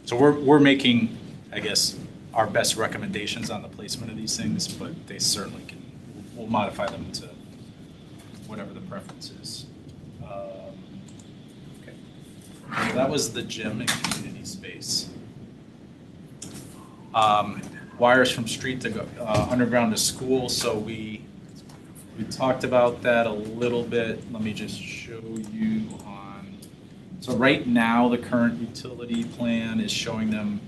so we're making, I guess, our best recommendations on the placement of these things, but they certainly can, we'll modify them to whatever the preference is. Okay. So that was the gym and community space. Wires from street to go underground to school. So we talked about that a little bit. Let me just show you on. So right now, the current utility plan is showing them.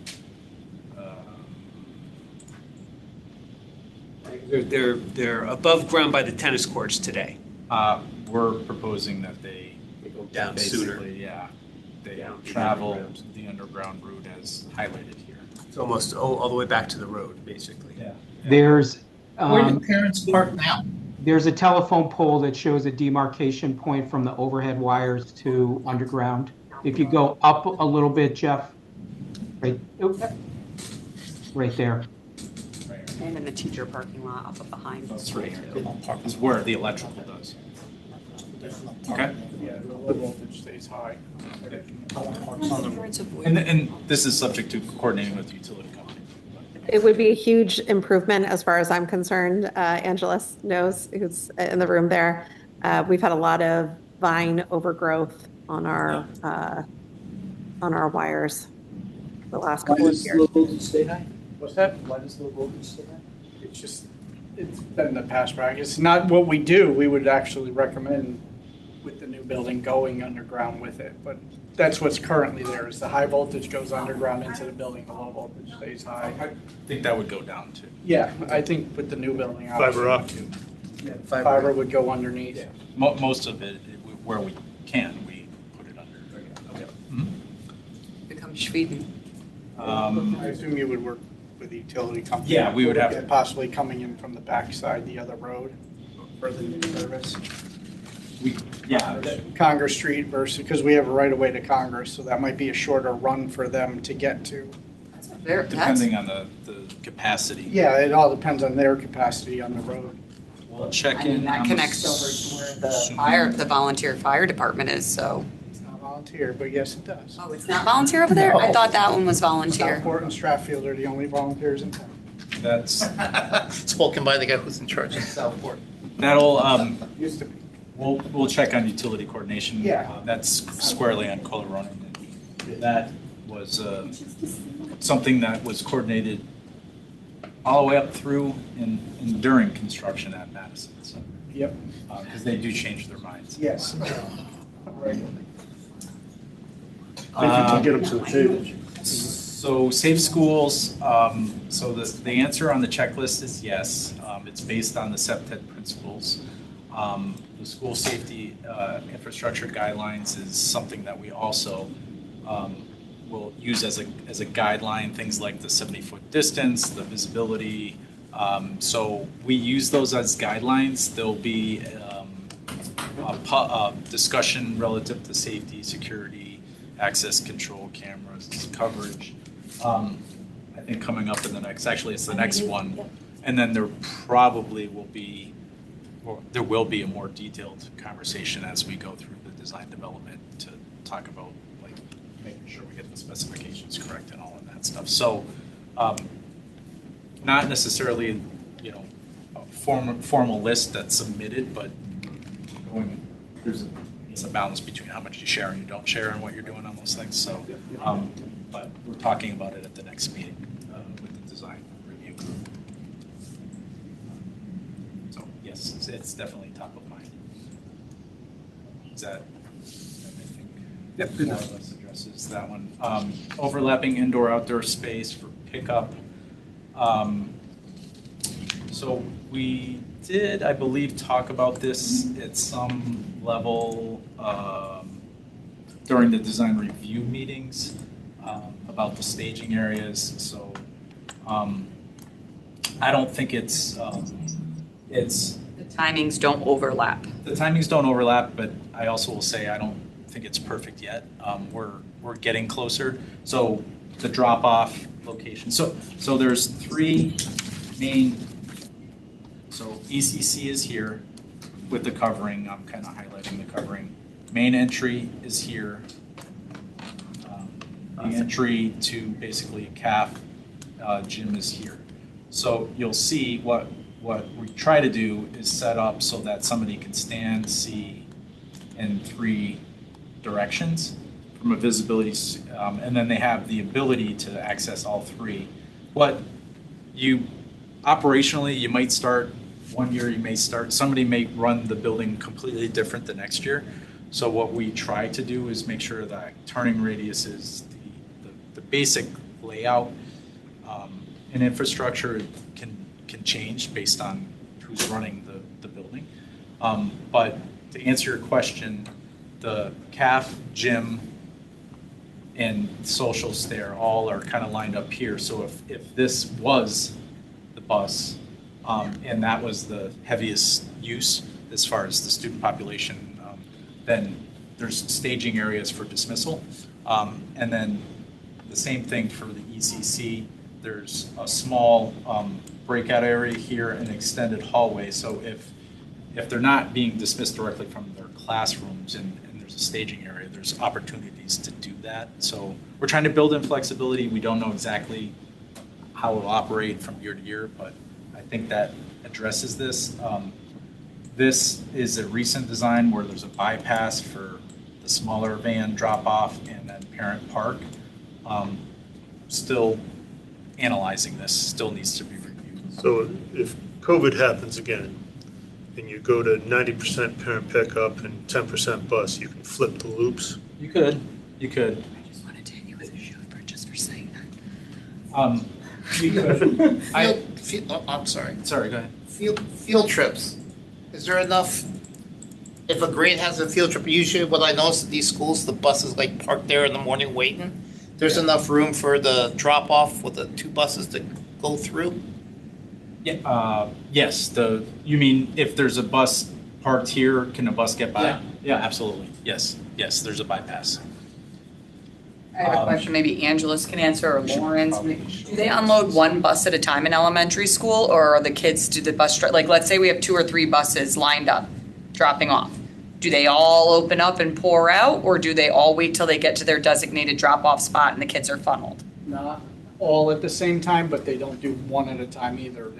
They're above ground by the tennis courts today. We're proposing that they go down sooner. basically, yeah, they Down the travel underground. the underground route as highlighted here. It's almost all the way back to the road, basically. Yeah. There's, Where do parents park now? there's a telephone pole that shows a demarcation point from the overhead wires to underground. If you go up a little bit, Jeff, right there. And in the teacher parking lot up behind. That's right here. It's where the electrical does. Okay. Yeah, the low voltage stays high. And this is subject to coordinating with the utility company. It would be a huge improvement as far as I'm concerned. Angela knows, who's in the room there. We've had a lot of vine overgrowth on our wires the last couple of years. Low voltage stay high? What's that? Why does low voltage stay high? It's just, it's been the past practice. Not what we do. We would actually recommend with the new building going underground with it. But that's what's currently there is the high voltage goes underground into the building, the low voltage stays high. I think that would go down too. Yeah, I think with the new building. Fiber optic. Yeah, Fiber would go underneath. Most of it, where we can, we put it under. Okay. Become Schweden. I assume you would work with the utility company. Yeah, we would have to. Possibly coming in from the backside, the other road for the new service. Congress Street versus, because we have a right of way to Congress, so that might be a shorter run for them to get to. Depending on the capacity. Yeah, it all depends on their capacity on the road. We'll check I mean, in. that connects over to where the volunteer fire department is, so. It's not volunteer, but yes, it does. Oh, it's not volunteer over there? I No. thought that one was volunteer. Southport and Stratfield are the only volunteers in town. That's, Spoken by the guy who's in charge of Southport. that'll, Used to be. we'll check on utility coordination. Yeah. That's squarely on Coloradoan. That was something that was coordinated all the way up through and during construction at Madison. So, Yep. because they do change their minds. Yes. Right. If you can get them to the table. So safe schools, so the answer on the checklist is yes. It's based on the SEPTED principles. The school safety infrastructure guidelines is something that we also will use as a guideline, things like the 70-foot distance, the visibility. So we use those as guidelines. There'll be a discussion relative to safety, security, access control, cameras, coverage. I think coming up in the next, actually it's the next one. And then there probably will be, or there will be a more detailed conversation as we go through the design development to talk about like making sure we get the specifications correct and all of that stuff. So not necessarily, a formal list that's submitted, but it's a balance between how much you share and you don't share and what you're doing on those things. So, but we're talking about it at the next meeting with the design review. So yes, it's definitely top of mind. Is that, I think, Yep. more or less addresses that one. Overlapping indoor-outdoor space for pickup. So we did, I believe, talk about this at some level during the design review meetings about the staging areas. So I don't think it's The timings don't overlap. the timings don't overlap, but I also will say I don't think it's perfect yet. We're getting closer. So the drop-off location. So there's three main. So ECC is here with the covering. I'm kind of highlighting the covering. Main entry is here. The entry to basically CAF gym is here. So you'll see what we try to do is set up so that somebody can stand, see in three directions from a visibility, and then they have the ability to access all three. Operationally, you might start one year, somebody may run the building completely different the next year. So what we try to do is make sure that turning radius is the basic layout and infrastructure can change based on who's running the building. But to answer your question, the CAF, gym, and social stair all are kind of lined up here. So if this was the bus, and that was the heaviest use as far as the student population, then there's staging areas for dismissal. And then the same thing for the ECC. There's a small breakout area here, an extended hallway. So if if they're not being dismissed directly from their classrooms and there's a staging area, there's opportunities to do that. So we're trying to build in flexibility. We don't know exactly how it'll operate from year to year, but I think that addresses this. This is a recent design where there's a bypass for the smaller van drop-off and then parent park. Still analyzing this, still needs to be reviewed. So if COVID happens again, and you go to 90% parent pickup and 10% bus, you can flip the loops? You could. I just wanted to hit you with a shoe just for saying that. You could. I'm sorry. Sorry, go ahead. Field trips. Is there enough? If a grade has a field trip, usually what I notice at these schools, the buses like parked there in the morning waiting. There's enough room for the drop off with the 2 buses to go through. Yeah. Yes. You mean if there's a bus parked here, can a bus get by? Yeah. Yeah. Absolutely. Yes. Yes. There's a bypass. I have a question maybe Angela's can answer or Lauren's. Do they unload one bus at a time in elementary school, or are the kids, do the bus, like let's say we have 2 or 3 buses lined up dropping off. Do they all open up and pour out, or do they all wait till they get to their designated drop-off spot and the kids are funneled? Not all at the same time, but they don't do one at a time either.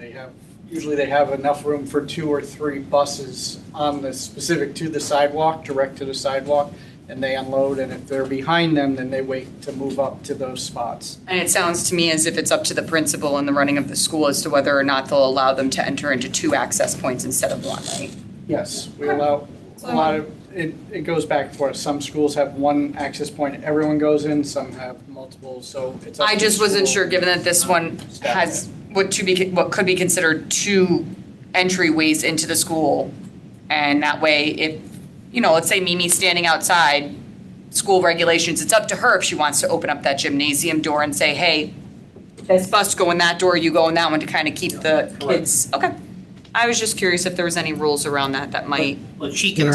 Usually they have enough room for 2 or 3 buses on the specific to the sidewalk, direct to the sidewalk, and they unload, and if they're behind them, then they wait to move up to those spots. And it sounds to me as if it's up to the principal and the running of the school as to whether or not they'll allow them to enter into 2 access points instead of 1, right? Yes, we allow a lot of, it goes back and forth. Some schools have 1 access point everyone goes in, some have multiple, so it's up I to just the wasn't school. sure, given that this one has what could be considered 2 entryways into the school. And that way, if, let's say Mimi's standing outside, school regulations, it's up to her if she wants to open up that gymnasium door and say, hey, this bus go in that door, you go in that one, to kind of keep the kids. Okay. I was just curious if there was any rules around that might. But she can.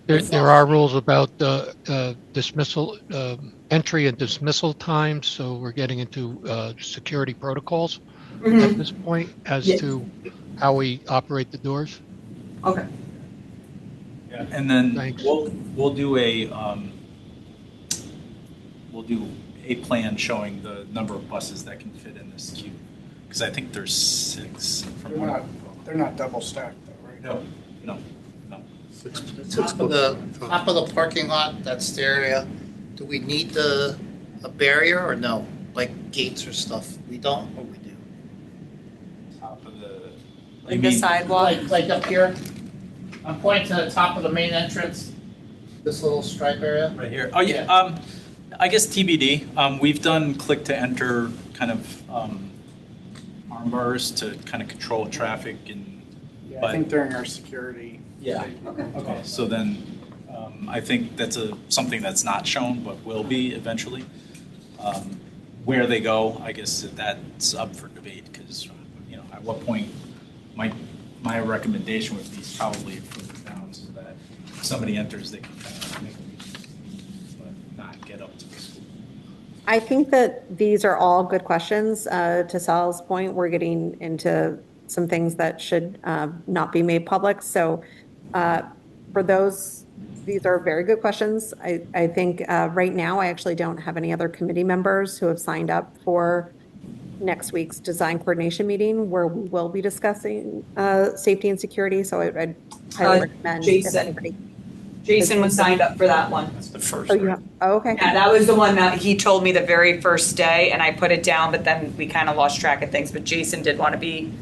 There are rules about dismissal, entry and dismissal times, so we're getting into security protocols at this point as to how we operate the doors. Okay. Yeah, and then Thanks. we'll do a plan showing the number of buses that can fit in this queue, because I think there's 6 from what. They're not double stacked though, right? No. Top of the parking lot, that's the area. Do we need a barrier or no? Like gates or stuff? We don't, or we do? Top of the. Like the sidewalk? Like up here? I'm pointing to the top of the main entrance, this little stripe area. Right here. Oh, yeah. I guess TBD. We've done click to enter kind of arm bars to kind of control traffic and. Yeah, I think during our security. Yeah. Okay. So then, I think that's something that's not shown, but will be eventually. Where they go, I guess that's up for debate, because at what point, my recommendation would be probably further down so that if somebody enters, they can kind of make a leave, but not get up to the school. I think that these are all good questions. To Sal's point, we're getting into some things that should not be made public. So for those, these are very good questions. I think right now I actually don't have any other committee members who have signed up for next week's design coordination meeting, where we will be discussing safety and security. So I'd highly recommend if anybody. Jason was signed up for that one. That's the first. Oh, you have, oh, okay. Yeah, that was the one that he told me the very first day, and I put it down, but then we kind of lost track of things. But Jason did want to be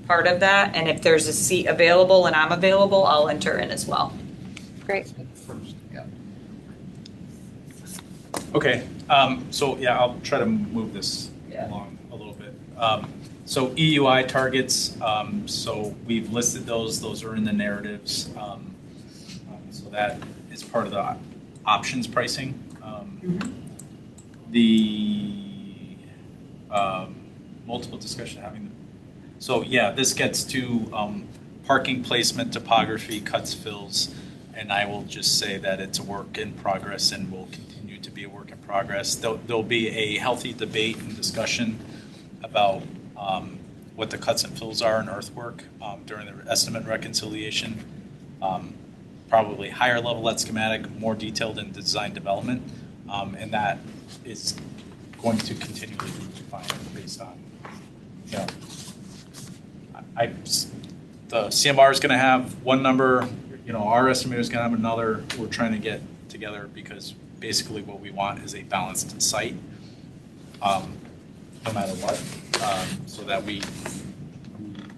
part of that, and if there's a seat available and I'm available, I'll enter in as well. Great. Okay. So yeah, I'll try to move this along a little bit. So EUI targets. So we've listed those. Those are in the narratives. So that is part of the options pricing. The multiple discussion having. So yeah, this gets to parking placement, topography, cuts, fills, and I will just say that it's a work in progress and will continue to be a work in progress. There'll be a healthy debate and discussion about what the cuts and fills are in earthwork during the estimate reconciliation. probably higher level that schematic, more detailed in design development, and that is going to continually be refined based on, you know, the CMR is going to have one number, you know, our estimator is going to have another. We're trying to get together because basically what we want is a balanced site, no matter what, so that we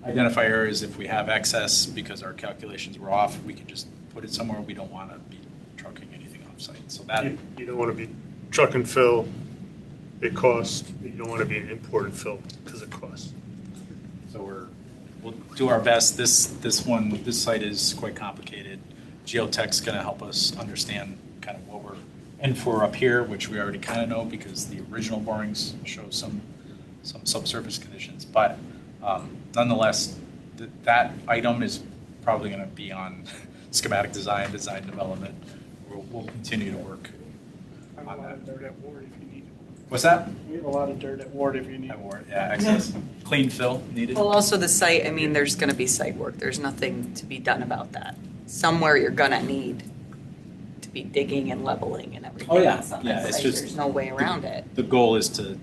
identify areas if we have excess because our calculations were off, we can just put it somewhere. We don't want to be trucking anything off site. So that You don't want to be truck and fill, it costs. You don't want to be an import and fill because it costs. So we'll do our best. This site is quite complicated. Geotech's going to help us understand kind of what we're in for up here, which we already kind of know because the original borings show some subsurface conditions. But nonetheless, that item is probably going to be on schematic design development. We'll continue to work I have a lot of dirt at Ward if you need it. What's that? We have a lot of dirt at Ward if you need it. Yeah, excess. Clean fill needed. Well, also the site, I mean, there's going to be site work. There's nothing to be done about that. Somewhere you're going to need to be digging and leveling and everything. Oh, yeah. else on Yeah, that it's site. just- There's no way around it. The goal is to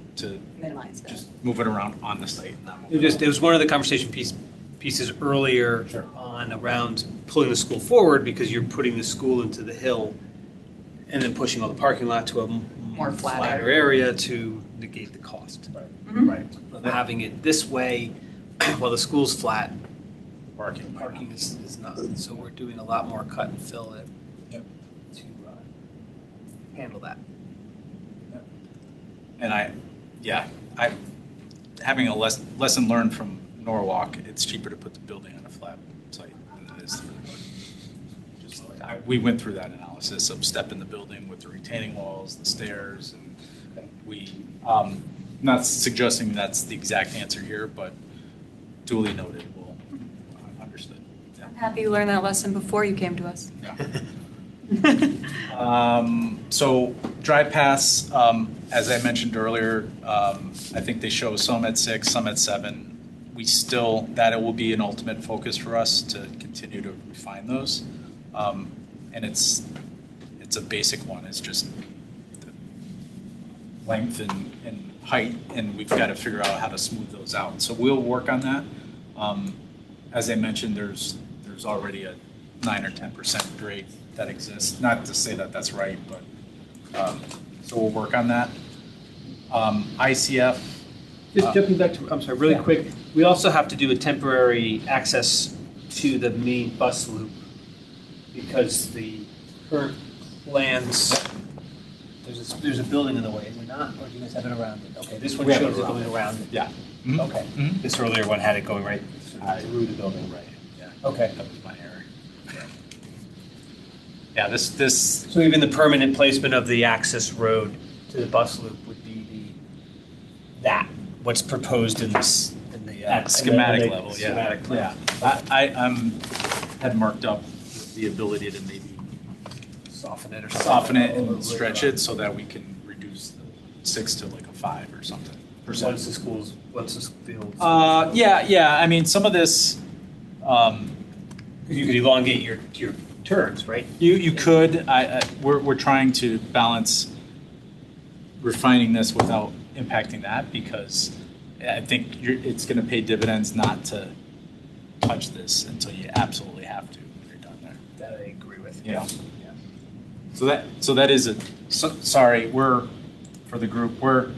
Minimize it. just move it around on the site. Not move It was one of the conversation pieces earlier Sure. on around pulling the school forward because you're putting the school into the hill and then pushing all the parking lot to a More flat flatter area to negate the cost. Mhm. Right. But having it this way, while the school's flat, Parking. parking is not. So we're doing a lot more cut and fill Yep. to handle that. And having a lesson learned from Norwalk, it's cheaper to put the building on a flat site than it is to just we went through that analysis of step in the building with the retaining walls, the stairs, and we, not suggesting that's the exact answer here, but duly noted, we'll understood. Yeah. I'm happy you learned that lesson before you came to us. So drive paths, as I mentioned earlier, I think they show some at 6, some at 7. That it will be an ultimate focus for us to continue to refine those. And it's a basic one. It's just the length and height, and we've got to figure out how to smooth those out. So we'll work on that. As I mentioned, there's already a 9 or 10% grade that exists. Not to say that that's right, but so we'll work on that. ICF. Just jumping back to, I'm sorry, really quick. We also have to do a temporary access to the main bus loop because the current plans, there's a building in the way, is there not? Or do you guys have it around it? Okay, this one We have it shows it around going it. around it. Yeah. Okay. Mhm. This earlier one had it going right Through the building, right? Yeah. Okay. That was my error. Yeah. This. So even the permanent placement of the access road to the bus loop would be what's proposed in this, in the. At schematic level, yeah. Schematic plan. Yeah. I had marked up the ability to maybe Soften it or something. soften it and stretch it so that we can reduce the 6 to like a 5 or something. Once the field. Yeah. I mean, some of this, You could elongate your turns, right? you could. We're trying to balance refining this without impacting that because I think it's going to pay dividends not to touch this until you absolutely have to when you're done there. That I agree with. Yeah. So that is sorry, we're for the group. We're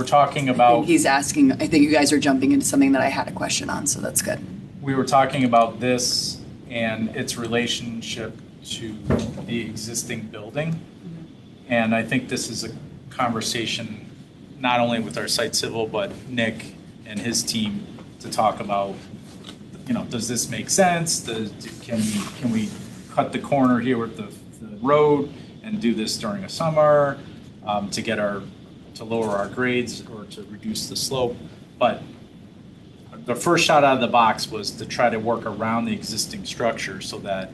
talking I about. think he's asking, I think you guys are jumping into something that I had a question on, so that's good. We were talking about this and its relationship to the existing building. And I think this is a conversation not only with our site civil, but Nick and his team to talk about, does this make sense? Can we cut the corner here with the road and do this during a summer to lower our grades or to reduce the slope? But the first shot out of the box was to try to work around the existing structure so that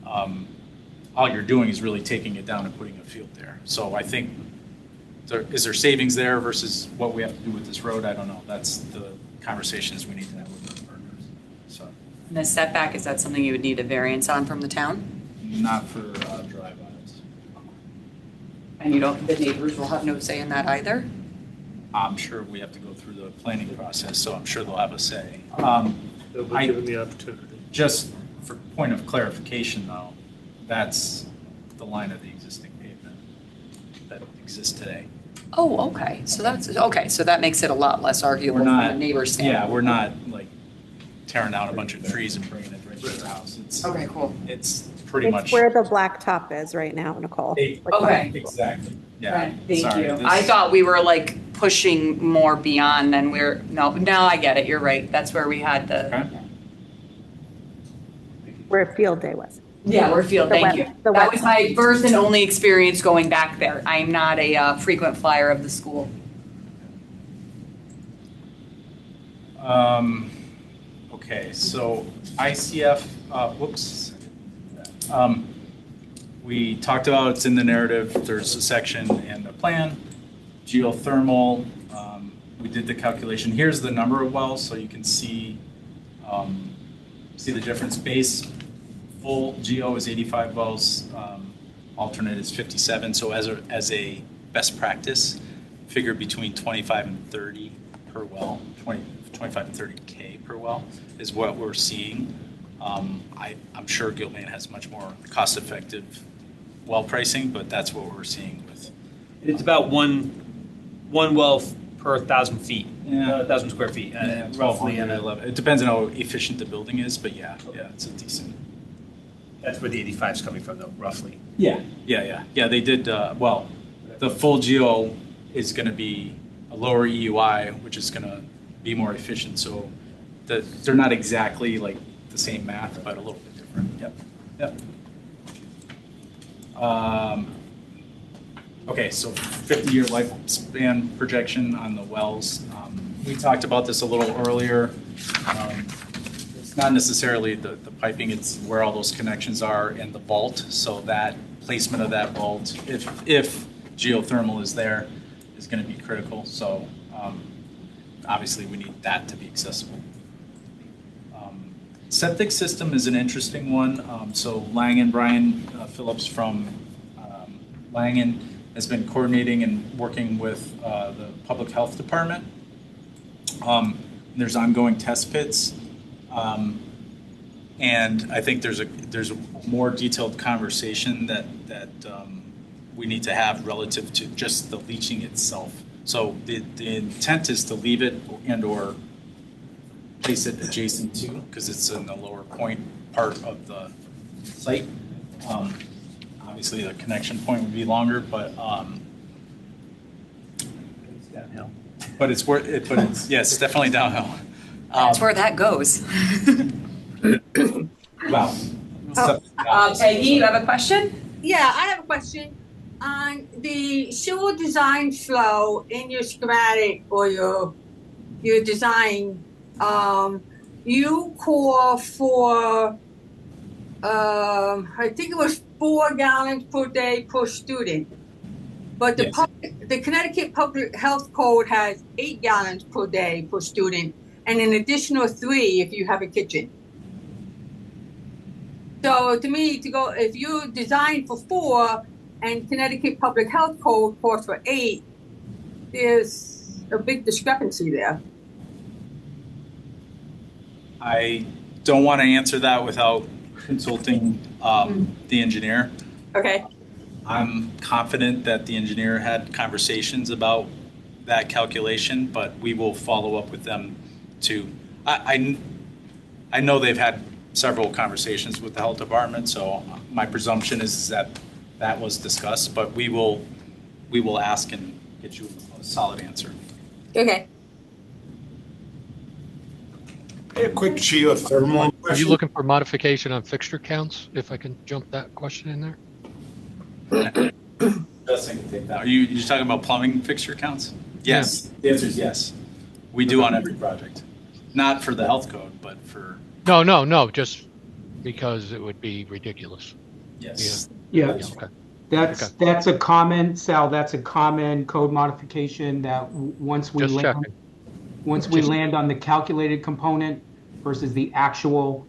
all you're doing is really taking it down and putting a field there. So I think, is there savings there versus what we have to do with this road? I don't know. That's the conversations we need to have with our partners. So And the setback, is that something you would need a variance on from the town? Not for drive aisles. And you don't, the neighbors will have no say in that either? I'm sure we have to go through the planning process, so I'm sure they'll have a say. They'll be I- given the opportunity. Just for point of clarification though, that's the line of the existing pavement that exists today. Oh, okay, so that makes it a lot less arguable We're from not- a neighbor's standpoint. Yeah, we're not like tearing down a bunch of trees and bringing it right to their house. Okay, cool. It's pretty It's much. where the black top is right now, Nicole. Okay. Exactly, yeah. Thank Sorry, you. this- I thought we were like pushing more beyond than now I get it, you're right, that's where we had the, Okay. Where Field Day was. yeah, we're field, The thank web- you. the That web- was my first and only experience going back there. I'm not a frequent flyer of the school. Okay, so ICF, whoops. We talked about, it's in the narrative, there's a section in the plan, geothermal, we did the calculation. Here's the number of wells, so you can see the difference. Base, full geo is 85 wells, alternate is 57. So as a best practice, figure between 25 and 30 per well, 25 and 30K per well is what we're seeing. I'm sure Gilman has much more cost-effective well pricing, but that's what we're seeing with. It's about one well per 1,000 feet, Yeah. 1,000 square feet, roughly. 1200, 11. It depends on how efficient the building is, but yeah, it's a decent. That's where the 85 is coming from, though, roughly. Yeah, they did, well, the full geo is going to be a lower EUI, which is going to be more efficient. So they're not exactly like the same math, but a little bit different. Yep. Okay, so 50-year lifespan projection on the wells. We talked about this a little earlier. It's not necessarily the piping, it's where all those connections are in the vault. So that placement of that vault, if geothermal is there, is going to be critical. So obviously we need that to be accessible. Septic system is an interesting one. So Langen, Brian Phillips from Langen has been coordinating and working with the public health department. There's ongoing test pits. And I think there's a more detailed conversation that we need to have relative to just the leaching itself. So the intent is to leave it and/or place it adjacent to, because it's in the lower point part of the site. Obviously, the connection point would be longer, but It's downhill. but it's worth it. But it's yes, definitely downhill. That's where that goes. Wow. Peggy, you have a question? Yeah, I have a question. On the sewer design flow in your schematic or your design, you call for, I think it was 4 gallons per day per student. But Yes. the Connecticut Public Health Code has 8 gallons per day per student and an additional 3 if you have a kitchen. So to me, if you design for 4 and Connecticut Public Health Code calls for 8, there's a big discrepancy there. I don't want to answer that without consulting the engineer. Okay. I'm confident that the engineer had conversations about that calculation, but we will follow up with them to. I know they've had several conversations with the health department, so my presumption is that was discussed, but we will ask and get you a solid answer. Okay. A quick geothermal Are question. you looking for modification on fixture counts? If I can jump that question in there? Are you talking about plumbing fixture counts? Yes. The answer is yes. We do on every project. Not for the health code, but for. No, just because it would be ridiculous. Yes. Yeah, Okay. that's a common, Sal, that's a common code modification that once we Just land, checking. once we land on the calculated component versus the actual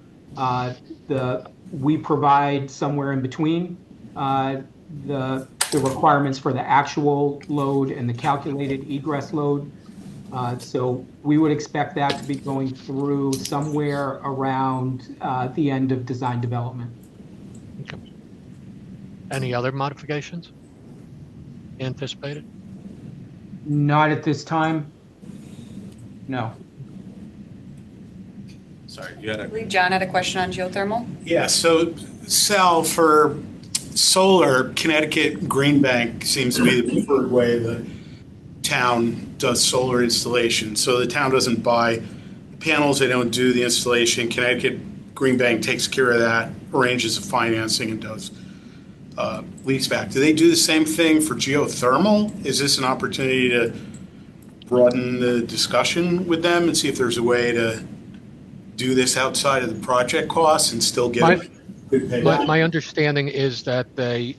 We provide somewhere in between the requirements for the actual load and the calculated egress load. So we would expect that to be going through somewhere around the end of design development. Okay. Any other modifications anticipated? Not at this time. No. Sorry, you had I a, believe John had a question on geothermal. Yeah, so Sal, for solar, Connecticut Green Bank seems to be the preferred way the town does solar installation. So the town doesn't buy panels, they don't do the installation. Connecticut Green Bank takes care of that, arranges the financing and does lease back. Do they do the same thing for geothermal? Is this an opportunity to broaden the discussion with them and see if there's a way to do this outside of the project costs and still get a good payback? My understanding is that they're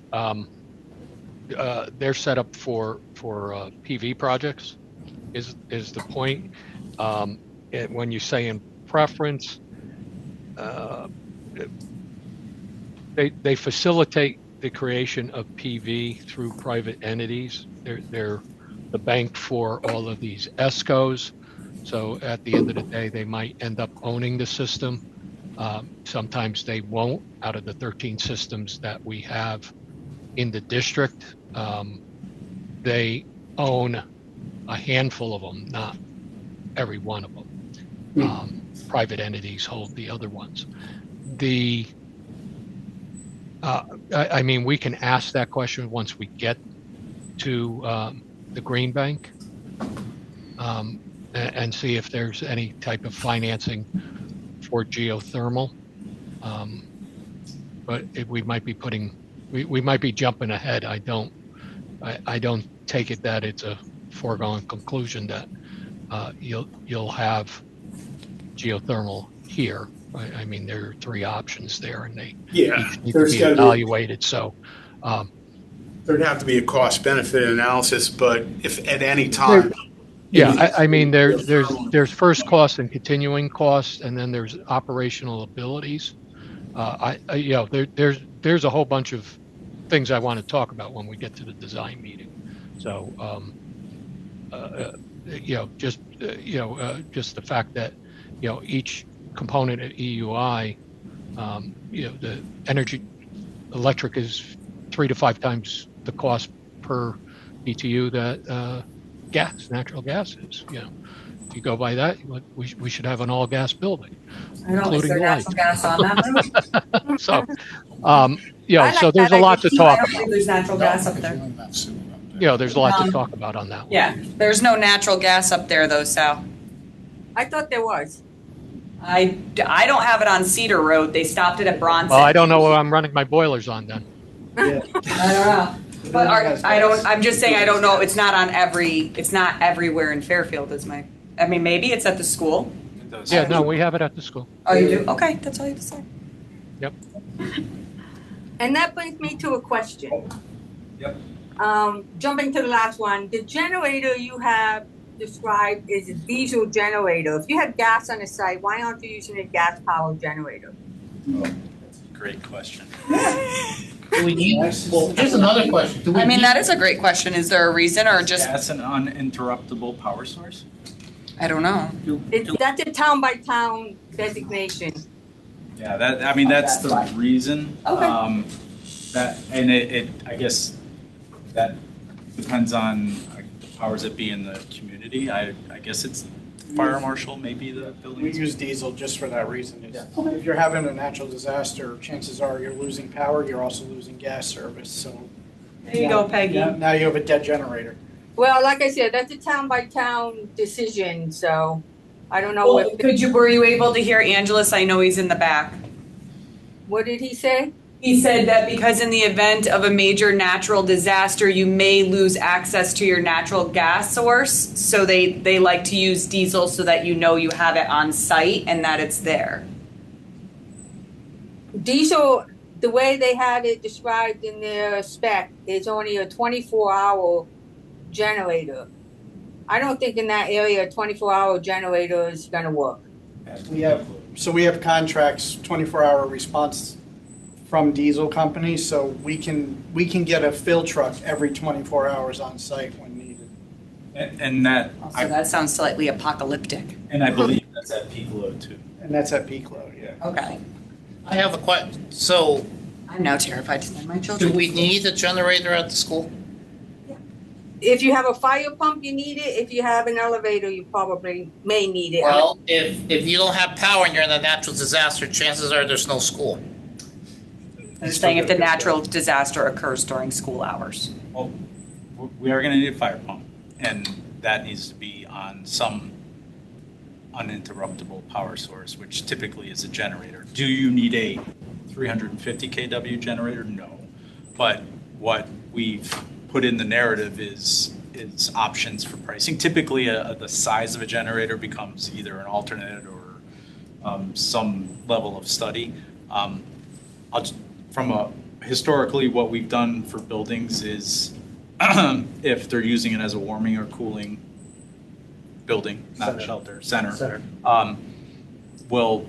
set up for PV projects. Is the point? When you say in preference, they facilitate the creation of PV through private entities. They're the bank for all of these ESCOs. So at the end of the day, they might end up owning the system. Sometimes they won't. Out of the 13 systems that we have in the district, they own a handful of them, not every one of them. Private entities hold the other ones. I mean, we can ask that question once we get to the Green Bank and see if there's any type of financing for geothermal. But we might be we might be jumping ahead. I don't take it that it's a foregone conclusion that you'll have geothermal here. I mean, there are 3 options there, and they each need to be evaluated. So there'd have to be a cost-benefit analysis, but if at any time. I mean, there's first cost and continuing costs, and then there's operational abilities. There's a whole bunch of things I want to talk about when we get to the design meeting. So, just the fact that each component at EUI, the electric is 3 to 5 times the cost per BTU that natural gas is. If you go by that, we should have an all gas building, including light. Gas on that? So, so there's a lot to talk about. There's natural gas up there. There's a lot to talk about on that one. Yeah, there's no natural gas up there though, Sal. I thought there was. I don't have it on Cedar Road. They stopped it at Bronson. Well, I don't know what I'm running my boilers on then. I don't know. But I'm just saying I don't know. It's not everywhere in Fairfield maybe it's at the school. Yeah, no, we have it at the school. Oh, you do? Okay, that's all you have to say. Yep. And that brings me to a question. Yep. Jumping to the last one, the generator you have described is a diesel generator. If you have gas on the site, why aren't you using a gas-powered generator? Oh, that's a great question. Do we need, well, here's another question. That is a great question. Is there a reason or just? That's an uninterruptible power source? I don't know. That's a town-by-town designation. Yeah, that's the reason. Okay. I guess that depends on the powers that be in the community. I guess it's fire marshal, maybe the building. We use diesel just for that reason. If you're having a natural disaster, chances are you're losing power, you're also losing gas service, so. There you go, Peggy. Now you have a dead generator. Well, like I said, that's a town-by-town decision, so I don't know what. Were you able to hear Angelus? I know he's in the back. What did he say? He said that because in the event of a major natural disaster, you may lose access to your natural gas source. So they like to use diesel so that you have it on site and that it's there. Diesel, the way they have it described in their spec, is only a 24-hour generator. I don't think in that area a 24-hour generator is going to work. We have so we have contracts, 24-hour response from diesel companies, so we can get a fill truck every 24 hours on site when needed. And that, So that sounds slightly apocalyptic. and I believe that's at peak load too. And that's at peak load, yeah. Okay. I have a question. So, I'm now terrified to send my do children. we need a generator at the school? If you have a fire pump, you need it. If you have an elevator, you probably may need it. Well, if you don't have power and you're in a natural disaster, chances are there's no school. I'm saying if the natural disaster occurs during school hours. Well, we are gonna need a fire pump, and that needs to be on some uninterruptible power source, which typically is a generator. Do you need a 350 kW generator? No. But what we've put in the narrative is options for pricing. Typically, the size of a generator becomes either an alternate or some level of study. Historically, what we've done for buildings is if they're using it as a warming or cooling building, not shelter, center. Will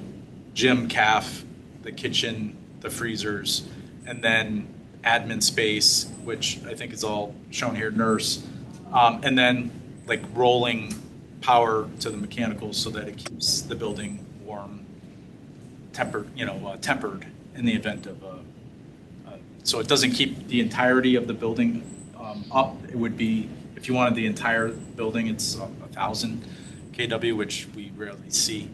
gym, caf, the kitchen, the freezers, and then admin space, which I think is all shown here, nurse, and then like rolling power to the mechanicals so that it keeps the building warm, tempered in the event of so it doesn't keep the entirety of the building up. It would be, if you wanted the entire building, it's 1,000 kW, which we rarely see.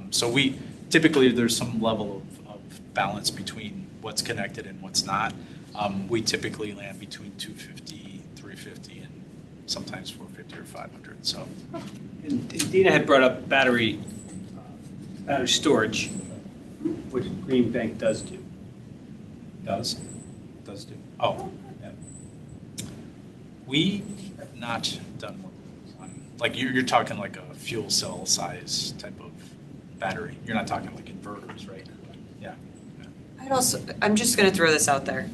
So we typically, there's some level of balance between what's connected and what's not. We typically land between 250, 350, and sometimes 450 or 500. So, And Dina had brought up battery storage, which Green Bank does do. does do. Oh, yeah. We have not done one on, like you're talking like a fuel cell size type of battery. You're not talking like inverters, right? Yeah. I'm just going to throw this out there.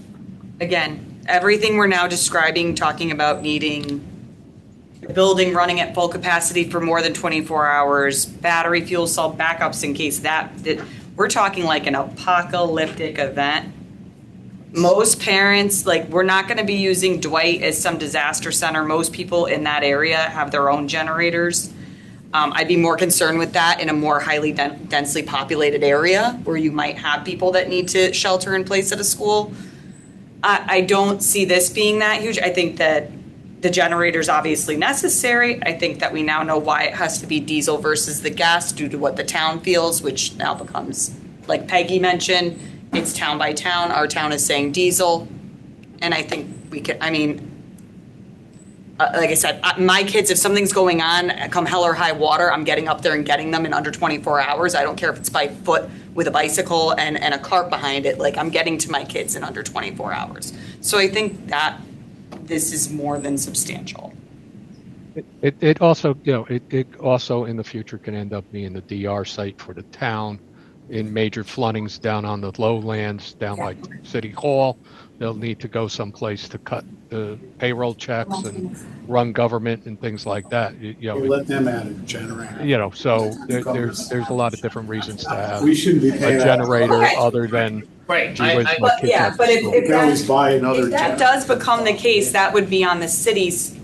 Again, everything we're now describing, talking about needing a building running at full capacity for more than 24 hours, battery fuel cell backups in case that we're talking like an apocalyptic event. Most parents, like, we're not going to be using Dwight as some disaster center. Most people in that area have their own generators. I'd be more concerned with that in a more highly densely populated area where you might have people that need to shelter in place at a school. I don't see this being that huge. I think that the generator is obviously necessary. I think that we now know why it has to be diesel versus the gas due to what the town feels, which now becomes, like Peggy mentioned, it's town by town. Our town is saying diesel. And I think we could, like I said, my kids, if something's going on, come hell or high water, I'm getting up there and getting them in under 24 hours. I don't care if it's by foot with a bicycle and a cart behind it. Like, I'm getting to my kids in under 24 hours. So I think that this is more than substantial. It also, it also in the future can end up being the DR site for the town in major floodings down on the lowlands, down by City Hall. They'll need to go someplace to cut the payroll checks and run government and things like that. Let them add a generator. So there's a lot of different reasons to have We shouldn't be a paying generator other than Right. gee whiz, my But kids yeah, have but to if, school. if can always that, buy another if that generator. does become the case, that would be on the city's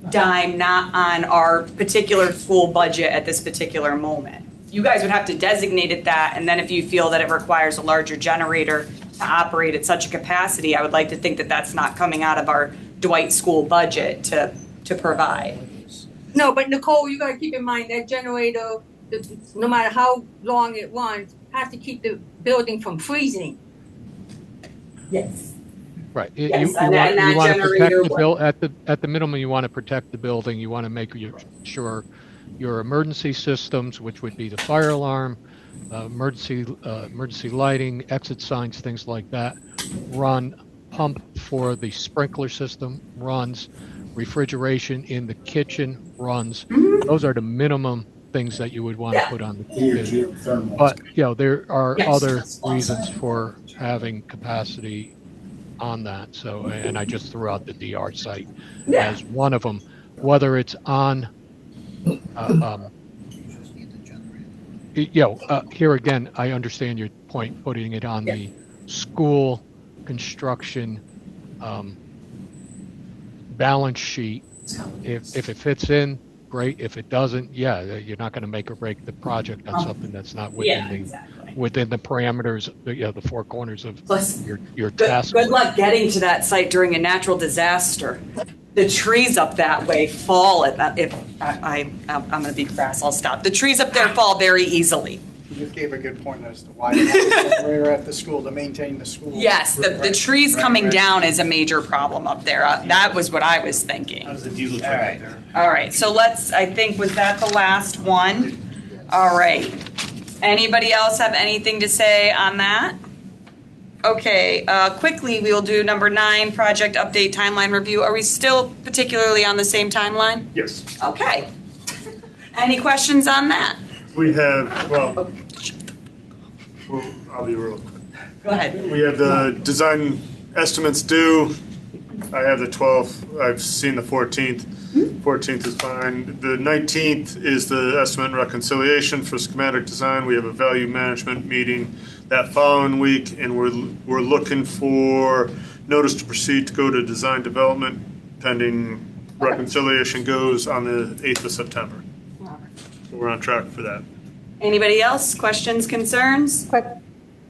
dime, not on our particular school budget at this particular moment. You guys would have to designate it that, and then if you feel that it requires a larger generator to operate at such a capacity, I would like to think that that's not coming out of our Dwight school budget to provide. No, but Nicole, you gotta keep in mind that generator, no matter how long it runs, has to keep the building from freezing. Yes. Right. Yes, You and want that to protect generator the bill at the minimum. You want to protect the building. You want to make sure your emergency systems, which would be the fire alarm, emergency lighting, exit signs, things like that, run. Pump for the sprinkler system runs. Refrigeration in the kitchen runs. Mm-hmm. Those are the minimum things that you would want to put on the kitchen. Geothermal. But there are Yes. other reasons for having capacity on that. So, and I just threw out the DR site as one of them. Whether it's on Here again, I understand your point, putting it on the school construction balance sheet. If it fits in, great. If it doesn't, you're not going to make or break the project on something that's not within the parameters, the four corners of Plus, your task. good luck getting to that site during a natural disaster. The trees up that way fall I'm going to be crass, I'll stop. The trees up there fall very easily. You just gave a good point as to why we're at the school, to maintain the school. Yes, the trees coming down is a major problem up there. That was what I was thinking. How does the view look like up there? All right, so I think, was that the last one? All right. Anybody else have anything to say on that? Okay, quickly, we'll do number 9, project update timeline review. Are we still particularly on the same timeline? Yes. Okay. Any questions on that? We have, well, I'll be real quick. Go ahead. We have the design estimates due. I have the 12th. I've seen the 14th. 14th is fine. The 19th is the estimate and reconciliation for schematic design. We have a value management meeting that following week, and we're looking for notice to proceed to go to design development pending reconciliation goes on the 8th of September. So we're on track for that. Anybody else? Questions, concerns?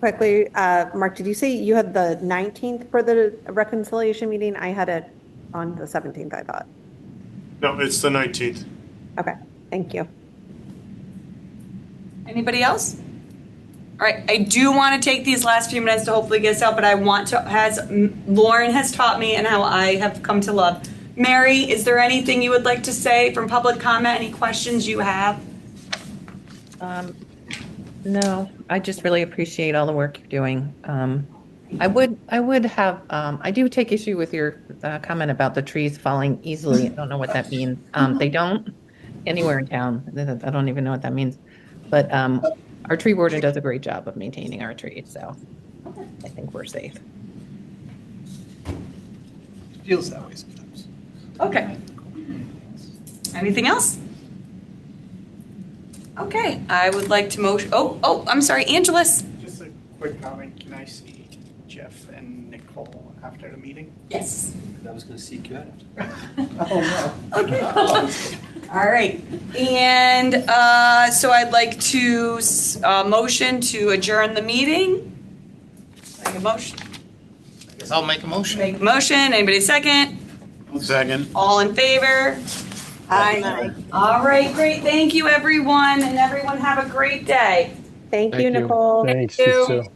Quickly, Mark, did you say you had the 19th for the reconciliation meeting? I had it on the 17th, I thought. No, it's the 19th. Okay, thank you. Anybody else? All right, I do want to take these last few minutes to hopefully get us out, but I want to, as Lauren has taught me and how I have come to love. Mary, is there anything you would like to say from public comment? Any questions you have? No, I just really appreciate all the work you're doing. I would have, I do take issue with your comment about the trees falling easily. I don't know what that means. They don't anywhere in town. I don't even know what that means. But our tree warden does a great job of maintaining our trees, so I think we're safe. Feels that way sometimes. Okay. Anything else? Okay, I would like to motion, I'm sorry, Angelus. Just a quick comment. Can I see Jeff and Nicole after the meeting? Yes. I was going to seek you out after. Oh, no. Okay. All right. And so I'd like to motion to adjourn the meeting. Make a motion. I guess I'll make a motion. Make a motion. Anybody second? Second. All in favor? Aye. All right, great. Thank you, everyone. And everyone have a great day. Thank you, Nicole. Thanks, Thank you you. too.